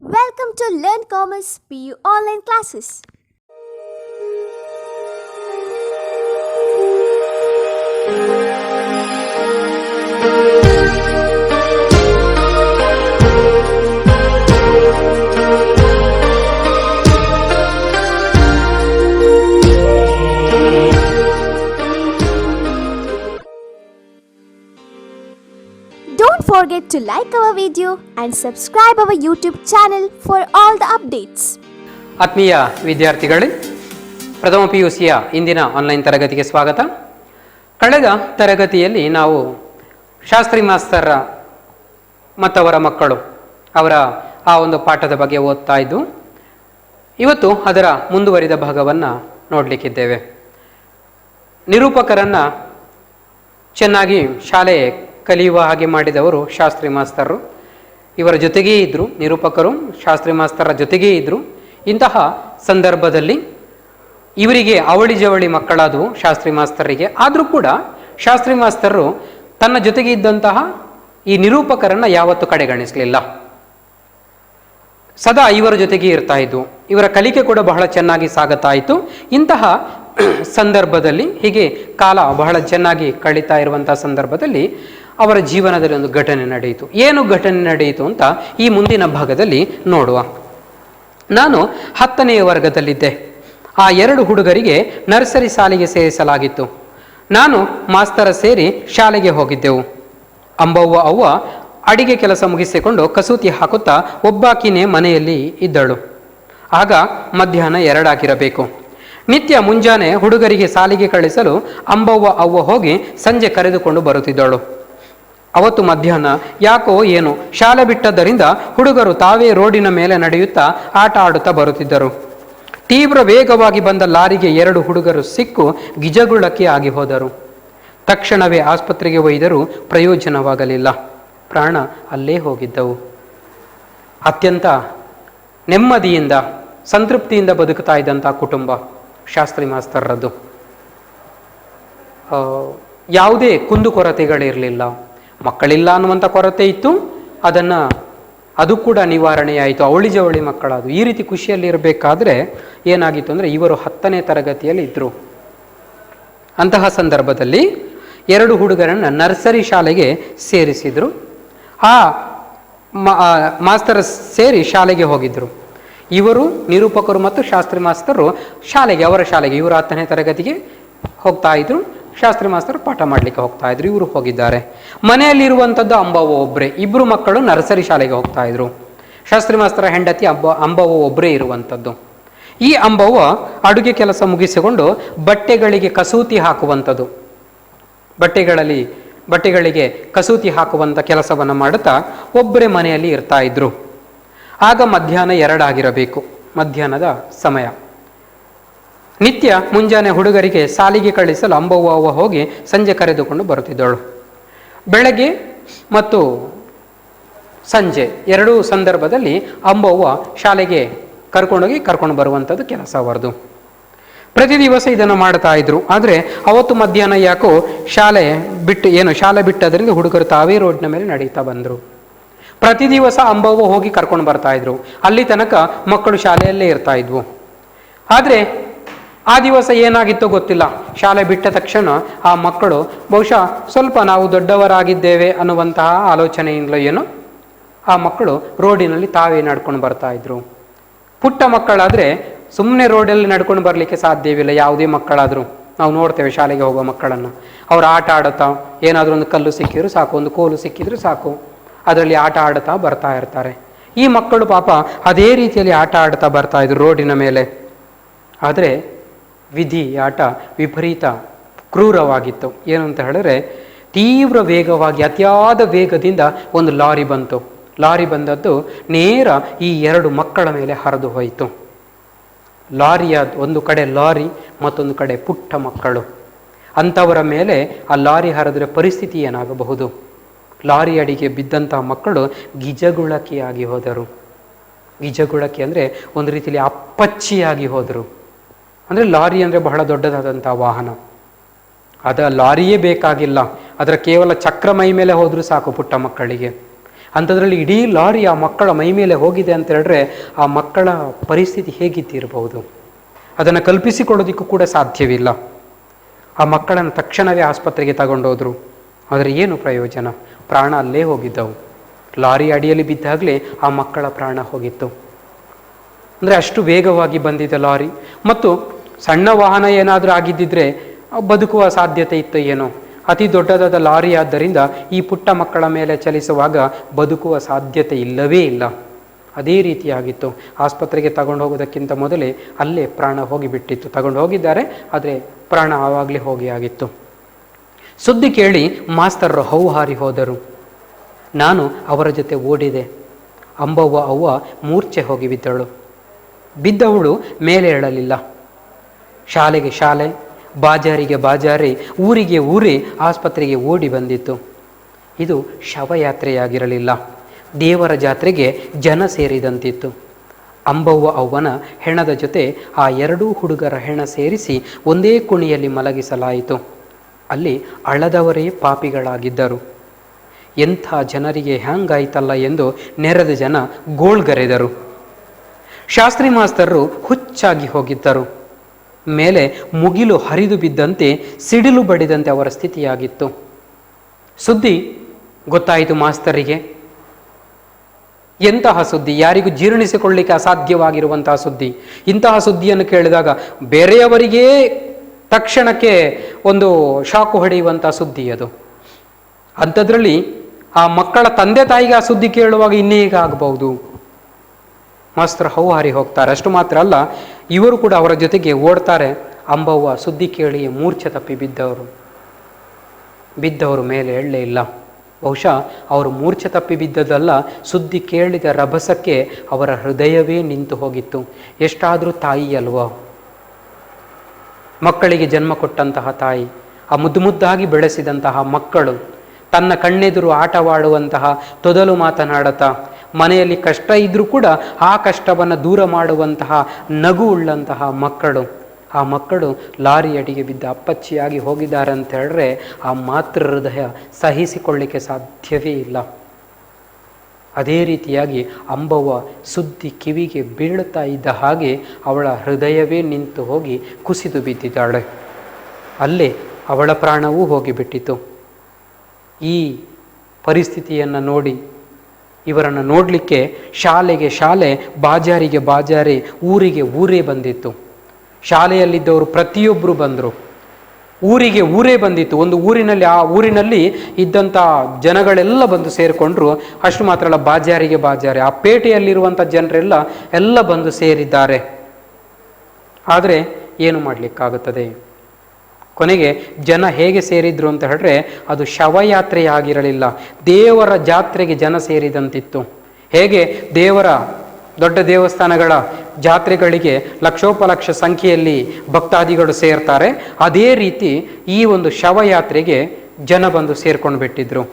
Welcome to Learn Commerce PU online classes. Don't forget to like our video and subscribe our YouTube channel for all the updates. ಆತ್ಮೀಯ ವಿದ್ಯಾರ್ಥಿಗಳೇ, ಪ್ರಥಮ PUCಯ ಇಂದಿನ online ತರಗತಿಗೆ ಸ್ವಾಗತ. ಕಳೆದ ತರಗತಿಯಲ್ಲಿ ನಾವು ಶಾಸ್ತ್ರಿ ಮಾಸ್ತರ್ ಮತ್ತವರ ಮಕ್ಕಳು ಅವರ ಆ ಒಂದು ಪಾಠದ ಬಗ್ಗೆ ಓದ್ತಾ ಇದ್ದು, ಇವತ್ತು ಅದರ ಮುಂದುವರಿದ ಭಾಗವನ್ನು ನೋಡಲಿಕ್ಕಿದ್ದೇವೆ. ನಿರೂಪಕರನ್ನು ಚೆನ್ನಾಗಿ ಶಾಲೆ ಕಲಿಯುವ ಹಾಗೆ ಮಾಡಿದವರು ಶಾಸ್ತ್ರಿ ಮಾಸ್ತರು. ಇವರ ಜೊತೆಗೇ ಇದ್ದರು, ನಿರೂಪಕರು ಶಾಸ್ತ್ರಿ ಮಾಸ್ತರ ಜೊತೆಗೇ ಇದ್ದರು. ಇಂತಹ ಸಂದರ್ಭದಲ್ಲಿ ಇವರಿಗೆ ಅವಳಿ ಜವಳಿ ಮಕ್ಕಳಾದವು ಶಾಸ್ತ್ರಿ ಮಾಸ್ತರಿಗೆ. ಆದರೂ ಕೂಡ ಶಾಸ್ತ್ರಿ ಮಾಸ್ತರು ತನ್ನ ಜೊತೆಗೆ ಇದ್ದಂತಹ ಈ ನಿರೂಪಕರನ್ನು ಯಾವತ್ತೂ ಕಡೆಗಣಿಸಲಿಲ್ಲ. ಸದಾ ಇವರ ಜೊತೆಗೆ ಇರ್ತಾ ಇದ್ವು. ಇವರ ಕಲಿಕೆ ಕೂಡ ಬಹಳ ಚೆನ್ನಾಗಿ ಸಾಗುತ್ತಾ ಇತ್ತು. ಇಂತಹ ಸಂದರ್ಭದಲ್ಲಿ ಹೀಗೆ ಕಾಲ ಬಹಳ ಚೆನ್ನಾಗಿ ಕಳೀತಾ ಇರುವಂತಹ ಸಂದರ್ಭದಲ್ಲಿ ಅವರ ಜೀವನದಲ್ಲಿ ಒಂದು ಘಟನೆ ನಡೆಯಿತು. ಏನು ಘಟನೆ ನಡೆಯಿತು ಅಂತ ಈ ಮುಂದಿನ ಭಾಗದಲ್ಲಿ ನೋಡುವ. ನಾನು 10ನೇ ವರ್ಗದಲ್ಲಿದ್ದೆ. ಆ 2 ಹುಡುಗರಿಗೆ ನರ್ಸರಿ ಶಾಲೆಗೆ ಸೇರಿಸಲಾಗಿತ್ತು. ನಾನು ಮಾಸ್ತರ ಸೇರಿ ಶಾಲೆಗೆ ಹೋಗಿದ್ದೆವು. ಅಂಬವ್ವ ಅವ್ವ ಅಡಿಗೆ ಕೆಲಸ ಮುಗಿಸಿಕೊಂಡು ಕಸೂತಿ ಹಾಕುತ್ತಾ ಒಬ್ಬಾಕಿನೇ ಮನೆಯಲ್ಲಿ ಇದ್ದಳು. ಆಗ ಮಧ್ಯಾಹ್ನ 2 ಆಗಿರಬೇಕು. ನಿತ್ಯ ಮುಂಜಾನೆ ಹುಡುಗರಿಗೆ ಶಾಲೆಗೆ ಕಳಿಸಲು ಅಂಬವ್ವ ಅವ್ವ ಹೋಗಿ ಸಂಜೆ ಕರೆದುಕೊಂಡು ಬರುತ್ತಿದ್ದಳು. ಅವತ್ತು ಮಧ್ಯಾಹ್ನ ಯಾಕೋ ಏನು ಶಾಲೆ ಬಿಟ್ಟದ್ದರಿಂದ ಹುಡುಗರು ತಾವೇ ರೋಡಿನ ಮೇಲೆ ನಡೆಯುತ್ತಾ ಆಟ ಆಡುತ್ತಾ ಬರುತ್ತಿದ್ದರು. ತೀವ್ರ ವೇಗವಾಗಿ ಬಂದ ಲಾರಿಗೆ 2 ಹುಡುಗರು ಸಿಕ್ಕು ಗಿಜಗುಳಕ್ಕೆ ಆಗಿ ಹೋದರು. ತಕ್ಷಣವೇ ಆಸ್ಪತ್ರೆಗೆ ಒಯ್ದರೂ ಪ್ರಯೋಜನವಾಗಲಿಲ್ಲ. ಪ್ರಾಣ ಅಲ್ಲೇ ಹೋಗಿದ್ದವು. ಅತ್ಯಂತ ನೆಮ್ಮದಿಯಿಂದ ಸಂತೃಪ್ತಿಯಿಂದ ಬದುಕುತ್ತಾ ಇದ್ದಂಥ ಕುಟುಂಬ ಶಾಸ್ತ್ರಿ ಮಾಸ್ತರದ್ದು. ಯಾವುದೇ ಕುಂದುಕೊರತೆಗಳಿರಲಿಲ್ಲ. ಮಕ್ಕಳಿಲ್ಲ ಅನ್ನುವಂಥ ಕೊರತೆ ಇತ್ತು, ಅದು ಕೂಡ ನಿವಾರಣೆಯಾಯಿತು. ಅವಳಿ ಜವಳಿ ಮಕ್ಕಳದು. ಈ ರೀತಿ ಖುಷಿಯಲ್ಲಿ ಇರಬೇಕಾದ್ರೆ ಏನಾಗಿತ್ತು ಅಂದರೆ, ಇವರು 10ನೇ ತರಗತಿಯಲ್ಲಿ ಇದ್ದರು. ಅಂತಹ ಸಂದರ್ಭದಲ್ಲಿ 2 ಹುಡುಗರನ್ನು ನರ್ಸರಿ ಶಾಲೆಗೆ ಸೇರಿಸಿದರು. ಆ ಮಾಸ್ತರ ಸೇರಿ ಶಾಲೆಗೆ ಹೋಗಿದ್ದರು. ಇವರು ನಿರೂಪಕರು ಮತ್ತು ಶಾಸ್ತ್ರಿ ಮಾಸ್ತರು ಅವರ ಶಾಲೆಗೆ ಇವರು 10ನೇ ತರಗತಿಗೆ ಹೋಗ್ತಾ ಇದ್ರು. ಶಾಸ್ತ್ರಿ ಮಾಸ್ತರು ಪಾಠ ಮಾಡಲಿಕ್ಕೆ ಹೋಗ್ತಾ ಇದ್ರು. ಇವರು ಹೋಗಿದ್ದಾರೆ. ಮನೆಯಲ್ಲಿರುವಂಥದ್ದು ಅಂಬವ್ವ ಒಬ್ಬರೇ. 2 ಮಕ್ಕಳು ನರ್ಸರಿ ಶಾಲೆಗೆ ಹೋಗ್ತಾ ಇದ್ರು. ಶಾಸ್ತ್ರಿ ಮಾಸ್ತರ ಹೆಂಡತಿ ಅಂಬವ್ವ ಒಬ್ಬರೇ ಇರುವಂಥದ್ದು. ಈ ಅಂಬವ್ವ ಅಡುಗೆ ಕೆಲಸ ಮುಗಿಸಿಕೊಂಡು ಬಟ್ಟೆಗಳಿಗೆ ಕಸೂತಿ ಹಾಕುವಂಥದ್ದು, ಬಟ್ಟೆಗಳಿಗೆ ಕಸೂತಿ ಹಾಕುವಂಥ ಕೆಲಸವನ್ನು ಮಾಡುತ್ತಾ ಒಬ್ಬರೇ ಮನೆಯಲ್ಲಿ ಇರ್ತಾ ಇದ್ರು. ಆಗ ಮಧ್ಯಾಹ್ನ 2 ಆಗಿರಬೇಕು, ಮಧ್ಯಾಹ್ನದ ಸಮಯ. ನಿತ್ಯ ಮುಂಜಾನೆ ಹುಡುಗರಿಗೆ ಶಾಲೆಗೆ ಕಳಿಸಲು ಅಂಬವ್ವ ಅವ್ವ ಹೋಗಿ ಸಂಜೆ ಕರೆದುಕೊಂಡು ಬರುತ್ತಿದ್ದಳು. ಬೆಳಗ್ಗೆ ಮತ್ತು ಸಂಜೆ 2 ಸಂದರ್ಭದಲ್ಲಿ ಅಂಬವ್ವ ಶಾಲೆಗೆ ಕರ್ಕೊಂಡು ಬರುವಂಥದ್ದು ಕೆಲಸ ಅವರದು. ಪ್ರತಿ ದಿವಸ ಇದನ್ನು ಮಾಡ್ತಾ ಇದ್ರು. ಆದರೆ ಅವತ್ತು ಮಧ್ಯಾಹ್ನ ಯಾಕೋ ಶಾಲೆ ಬಿಟ್ಟದ್ರಿಂದ ಹುಡುಗರು ತಾವೇ ರೋಡ್ನ ಮೇಲೆ ನಡೀತಾ ಬಂದರು. ಪ್ರತಿ ದಿವಸ ಅಂಬವ್ವ ಹೋಗಿ ಕರ್ಕೊಂಡು ಬರ್ತಾ ಇದ್ರು. ಅಲ್ಲಿ ತನಕ ಮಕ್ಕಳು ಶಾಲೆಯಲ್ಲೇ ಇರ್ತಾ ಇದ್ವು. ಆದರೆ ಆ ದಿವಸ ಏನಾಗಿತ್ತೋ ಗೊತ್ತಿಲ್ಲ. ಶಾಲೆ ಬಿಟ್ಟ ತಕ್ಷಣ ಆ ಮಕ್ಕಳು ಬಹುಶಃ ಸ್ವಲ್ಪ ನಾವು ದೊಡ್ಡವರಾಗಿದ್ದೇವೆ ಅನ್ನುವಂತಹ ಆಲೋಚನೆಯಿಂದಲೋ ಏನೋ ಆ ಮಕ್ಕಳು ರೋಡಿನಲ್ಲಿ ತಾವೇ ನಡ್ಕೊಂಡು ಬರ್ತಾ ಇದ್ರು. ಪುಟ್ಟ ಮಕ್ಕಳಾದರೆ ಸುಮ್ಮನೆ ರೋಡಲ್ಲಿ ನಡ್ಕೊಂಡು ಬರಲಿಕ್ಕೆ ಸಾಧ್ಯವಿಲ್ಲ. ಯಾವುದೇ ಮಕ್ಕಳಾದರೂ ನಾವು ನೋಡ್ತೇವೆ ಶಾಲೆಗೆ ಹೋಗುವ ಮಕ್ಕಳನ್ನು. ಅವರು ಆಟ ಆಡುತ್ತಾ, ಏನಾದರೂ ಒಂದು ಕಲ್ಲು ಸಿಕ್ಕಿದ್ರು ಸಾಕು, ಒಂದು ಕೋಲು ಸಿಕ್ಕಿದ್ರು ಸಾಕು, ಅದರಲ್ಲಿ ಆಟ ಆಡುತ್ತಾ ಬರ್ತಾ ಇರ್ತಾರೆ. ಈ ಮಕ್ಕಳು ಪಾಪ ಅದೇ ರೀತಿಯಲ್ಲಿ ಆಟ ಆಡುತ್ತಾ ಬರ್ತಾ ಇದ್ರು ರೋಡಿನ ಮೇಲೆ. ಆದರೆ ವಿಧಿ ಆಟ ವಿಪರೀತ ಕ್ರೂರವಾಗಿತ್ತು. ಏನು ಅಂತ ಹೇಳಿದ್ರೆ, ತೀವ್ರ ವೇಗವಾಗಿ ಅತಿಯಾದ ವೇಗದಿಂದ ಒಂದು ಲಾರಿ ಬಂತು. ಲಾರಿ ಬಂದದ್ದು ನೇರ ಈ 2 ಮಕ್ಕಳ ಮೇಲೆ ಹರಿದು ಹೋಯಿತು. ಲಾರಿಯ ಒಂದು ಕಡೆ ಲಾರಿ, ಮತ್ತೊಂದು ಕಡೆ ಪುಟ್ಟ ಮಕ್ಕಳು. ಅಂಥವರ ಮೇಲೆ ಆ ಲಾರಿ ಹರಿದ್ರೆ ಪರಿಸ್ಥಿತಿ ಏನಾಗಬಹುದು? ಲಾರಿ ಅಡಿಗೆ ಬಿದ್ದಂತಹ ಮಕ್ಕಳು ಗಿಜಗುಳಕಿಯಾಗಿ ಹೋದರು. ಗಿಜಗುಳಕಿ ಅಂದರೆ ಒಂದು ರೀತಿಯಲ್ಲಿ ಅಪ್ಪಚ್ಚಿಯಾಗಿ ಹೋದರು. ಅಂದರೆ ಲಾರಿ ಅಂದರೆ ಬಹಳ ದೊಡ್ಡದಾದಂಥ ವಾಹನ. ಲಾರಿಯೇ ಬೇಕಾಗಿಲ್ಲ, ಅದರ ಕೇವಲ ಚಕ್ರ ಮೈ ಮೇಲೆ ಹೋದರೂ ಸಾಕು ಪುಟ್ಟ ಮಕ್ಕಳಿಗೆ. ಅಂಥದ್ರಲ್ಲಿ ಇಡೀ ಲಾರಿ ಆ ಮಕ್ಕಳ ಮೈ ಮೇಲೆ ಹೋಗಿದೆ ಅಂತ ಹೇಳಿದ್ರೆ ಆ ಮಕ್ಕಳ ಪರಿಸ್ಥಿತಿ ಹೇಗಿದ್ದಿರಬಹುದು, ಅದನ್ನು ಕಲ್ಪಿಸಿಕೊಳ್ಳೋದಕ್ಕೂ ಕೂಡ ಸಾಧ್ಯವಿಲ್ಲ. ಆ ಮಕ್ಕಳನ್ನು ತಕ್ಷಣವೇ ಆಸ್ಪತ್ರೆಗೆ ತಗೊಂಡೋದ್ರು. ಆದರೆ ಏನು ಪ್ರಯೋಜನ? ಪ್ರಾಣ ಅಲ್ಲೇ ಹೋಗಿದ್ದವು. ಲಾರಿ ಅಡಿಯಲ್ಲಿ ಬಿದ್ದಾಗಲೇ ಆ ಮಕ್ಕಳ ಪ್ರಾಣ ಹೋಗಿತ್ತು. ಅಂದರೆ ಅಷ್ಟು ವೇಗವಾಗಿ ಬಂದಿದ್ದ ಲಾರಿ. ಮತ್ತು ಸಣ್ಣ ವಾಹನ ಏನಾದರೂ ಆಗಿದ್ದಿದ್ರೆ ಬದುಕುವ ಸಾಧ್ಯತೆ ಇತ್ತು ಏನೋ. ಅತಿ ದೊಡ್ಡದಾದ ಲಾರಿ ಆದ್ದರಿಂದ ಈ ಪುಟ್ಟ ಮಕ್ಕಳ ಮೇಲೆ ಚಲಿಸುವಾಗ ಬದುಕುವ ಸಾಧ್ಯತೆ ಇಲ್ಲವೇ ಇಲ್ಲ. ಅದೇ ರೀತಿಯಾಗಿತ್ತು. ಆಸ್ಪತ್ರೆಗೆ ತಗೊಂಡು ಹೋಗೋದಕ್ಕಿಂತ ಮೊದಲೇ ಅಲ್ಲೇ ಪ್ರಾಣ ಹೋಗಿಬಿಟ್ಟಿತ್ತು. ತಗೊಂಡು ಹೋಗಿದ್ದಾರೆ, ಆದರೆ ಪ್ರಾಣ ಆವಾಗಲೇ ಹೋಗಿ ಆಗಿತ್ತು. ಸುದ್ದಿ ಕೇಳಿ ಮಾಸ್ತರರು ಹೌಹಾರಿ ಹೋದರು. ನಾನು ಅವರ ಜೊತೆ ಓಡಿದೆ. ಅಂಬವ್ವ ಅವ್ವ ಮೂರ್ಛೆ ಹೋಗಿ ಬಿದ್ದಳು. ಬಿದ್ದವಳು ಮೇಲೆ ಏಳಲಿಲ್ಲ. ಶಾಲೆಗೆ ಶಾಲೆ, ಬಾಜಾರಿಗೆ ಬಾಜಾರಿ, ಊರಿಗೆ ಊರೇ ಆಸ್ಪತ್ರೆಗೆ ಓಡಿ ಬಂದಿತ್ತು. ಇದು ಶವಯಾತ್ರೆಯಾಗಿರಲಿಲ್ಲ, ದೇವರ ಜಾತ್ರೆಗೆ ಜನ ಸೇರಿದಂತಿತ್ತು. ಅಂಬವ್ವ ಅವ್ವನ ಹೆಣದ ಜೊತೆ ಆ ಎರಡೂ ಹುಡುಗರ ಹೆಣ ಸೇರಿಸಿ ಒಂದೇ ಕುಣಿಯಲ್ಲಿ ಮಲಗಿಸಲಾಯಿತು. ಅಲ್ಲಿ ಅಳದವರೇ ಪಾಪಿಗಳಾಗಿದ್ದರು. ಎಂಥ ಜನರಿಗೆ ಹ್ಯಾಂಗಾಯ್ತಲ್ಲ ಎಂದು ನೆರೆದ ಜನ ಗೋಳ್ಗರೆದರು. ಶಾಸ್ತ್ರಿ ಮಾಸ್ತರರು ಹುಚ್ಚಾಗಿ ಹೋಗಿದ್ದರು. ಮೇಲೆ ಮುಗಿಲು ಹರಿದು ಬಿದ್ದಂತೆ, ಸಿಡಿಲು ಬಡಿದಂತೆ ಅವರ ಸ್ಥಿತಿಯಾಗಿತ್ತು. ಸುದ್ದಿ ಗೊತ್ತಾಯಿತು ಮಾಸ್ತರಿಗೆ. ಎಂತಹ ಸುದ್ದಿ! ಯಾರಿಗೂ ಜೀರ್ಣಿಸಿಕೊಳ್ಳಿಕ್ಕೆ ಅಸಾಧ್ಯವಾಗಿರುವಂತಹ ಸುದ್ದಿ. ಇಂತಹ ಸುದ್ದಿಯನ್ನು ಕೇಳಿದಾಗ ಬೇರೆಯವರಿಗೇ ತಕ್ಷಣಕ್ಕೆ ಒಂದು ಶಾಕು ಹೊಡೆಯುವಂತಹ ಸುದ್ದಿ ಅದು. ಅಂಥದ್ರಲ್ಲಿ ಆ ಮಕ್ಕಳ ತಂದೆ ತಾಯಿಗೆ ಆ ಸುದ್ದಿ ಕೇಳುವಾಗ ಇನ್ನೇಗ ಆಗಬಹುದು. ಮಾಸ್ತರ್ ಹೌಹಾರಿ ಹೋಗ್ತಾರೆ. ಅಷ್ಟು ಮಾತ್ರ ಅಲ್ಲ, ಇವರು ಕೂಡ ಅವರ ಜೊತೆಗೆ ಓಡ್ತಾರೆ. ಅಂಬವ್ವ ಸುದ್ದಿ ಕೇಳಿ ಮೂರ್ಛೆ ತಪ್ಪಿ ಬಿದ್ದವರು ಮೇಲೆ ಎಳ್ಳೇ ಇಲ್ಲ. ಬಹುಶಃ ಅವರು ಮೂರ್ಛೆ ತಪ್ಪಿ ಬಿದ್ದದಲ್ಲ, ಸುದ್ದಿ ಕೇಳಿದ ರಭಸಕ್ಕೆ ಅವರ ಹೃದಯವೇ ನಿಂತು ಹೋಗಿತ್ತು. ಎಷ್ಟಾದರೂ ತಾಯಿ ಅಲ್ವಾ, ಮಕ್ಕಳಿಗೆ ಜನ್ಮ ಕೊಟ್ಟಂತಹ ತಾಯಿ, ಆ ಮುದ್ದು ಮುದ್ದಾಗಿ ಬೆಳೆಸಿದಂತಹ ಮಕ್ಕಳು, ತನ್ನ ಕಣ್ಣೆದುರು ಆಟವಾಡುವಂತಹ, ತೊದಲು ಮಾತನಾಡುತ್ತಾ, ಮನೆಯಲ್ಲಿ ಕಷ್ಟ ಇದ್ರೂ ಕೂಡ ಆ ಕಷ್ಟವನ್ನು ದೂರ ಮಾಡುವಂತಹ ನಗು ಉಳ್ಳಂತಹ ಮಕ್ಕಳು. ಆ ಮಕ್ಕಳು ಲಾರಿ ಅಡಿಗೆ ಬಿದ್ದ ಅಪ್ಪಚ್ಚಿಯಾಗಿ ಹೋಗಿದ್ದಾರೆ ಅಂತ ಹೇಳಿದ್ರೆ ಆ ಮಾತೃ ಹೃದಯ ಸಹಿಸಿಕೊಳ್ಳಿಕ್ಕೆ ಸಾಧ್ಯವೇ ಇಲ್ಲ. ಅದೇ ರೀತಿಯಾಗಿ ಅಂಬವ್ವ ಸುದ್ದಿ ಕಿವಿಗೆ ಬೀಳುತ್ತಾ ಇದ್ದ ಹಾಗೆ ಅವಳ ಹೃದಯವೇ ನಿಂತು ಹೋಗಿ ಕುಸಿದು ಬಿದ್ದಿದ್ದಾಳೆ. ಅಲ್ಲೇ ಅವಳ ಪ್ರಾಣವೂ ಹೋಗಿಬಿಟ್ಟಿತು. ಈ ಪರಿಸ್ಥಿತಿಯನ್ನು ನೋಡಿ ಇವರನ್ನು ನೋಡಲಿಕ್ಕೆ ಶಾಲೆಗೆ ಶಾಲೆ, ಬಾಜಾರಿಗೆ ಬಾಜಾರಿ, ಊರಿಗೆ ಊರೇ ಬಂದಿತ್ತು. ಶಾಲೆಯಲ್ಲಿದ್ದವರು ಪ್ರತಿಯೊಬ್ಬರು ಬಂದರು. ಊರಿಗೆ ಊರೇ ಬಂದಿತ್ತು. ಒಂದು ಊರಿನಲ್ಲಿ, ಆ ಊರಿನಲ್ಲಿ ಇದ್ದಂಥ ಜನಗಳೆಲ್ಲ ಬಂದು ಸೇರಿಕೊಂಡ್ರು. ಅಷ್ಟು ಮಾತ್ರ ಅಲ್ಲ, ಬಾಜಾರಿಗೆ ಬಾಜಾರಿ, ಆ ಪೇಟೆಯಲ್ಲಿರುವಂಥ ಜನರೆಲ್ಲ ಬಂದು ಸೇರಿದ್ದಾರೆ. ಆದರೆ ಏನು ಮಾಡಲಿಕ್ಕಾಗುತ್ತದೆ? ಕೊನೆಗೆ ಜನ ಹೇಗೆ ಸೇರಿದ್ರು ಅಂತ ಹೇಳಿದ್ರೆ ಅದು ಶವಯಾತ್ರೆಯಾಗಿರಲಿಲ್ಲ, ದೇವರ ಜಾತ್ರೆಗೆ ಜನ ಸೇರಿದಂತಿತ್ತು. ಹೇಗೆ ದೇವರ ದೊಡ್ಡ ದೇವಸ್ಥಾನಗಳ ಜಾತ್ರೆಗಳಿಗೆ ಲಕ್ಷೋಪಲಕ್ಷ ಸಂಖ್ಯೆಯಲ್ಲಿ ಭಕ್ತಾದಿಗಳು ಸೇರ್ತಾರೆ, ಅದೇ ರೀತಿ ಈ ಒಂದು ಶವಯಾತ್ರೆಗೆ ಜನ ಬಂದು ಸೇರ್ಕೊಂಡು ಬಿಟ್ಟಿದ್ರು.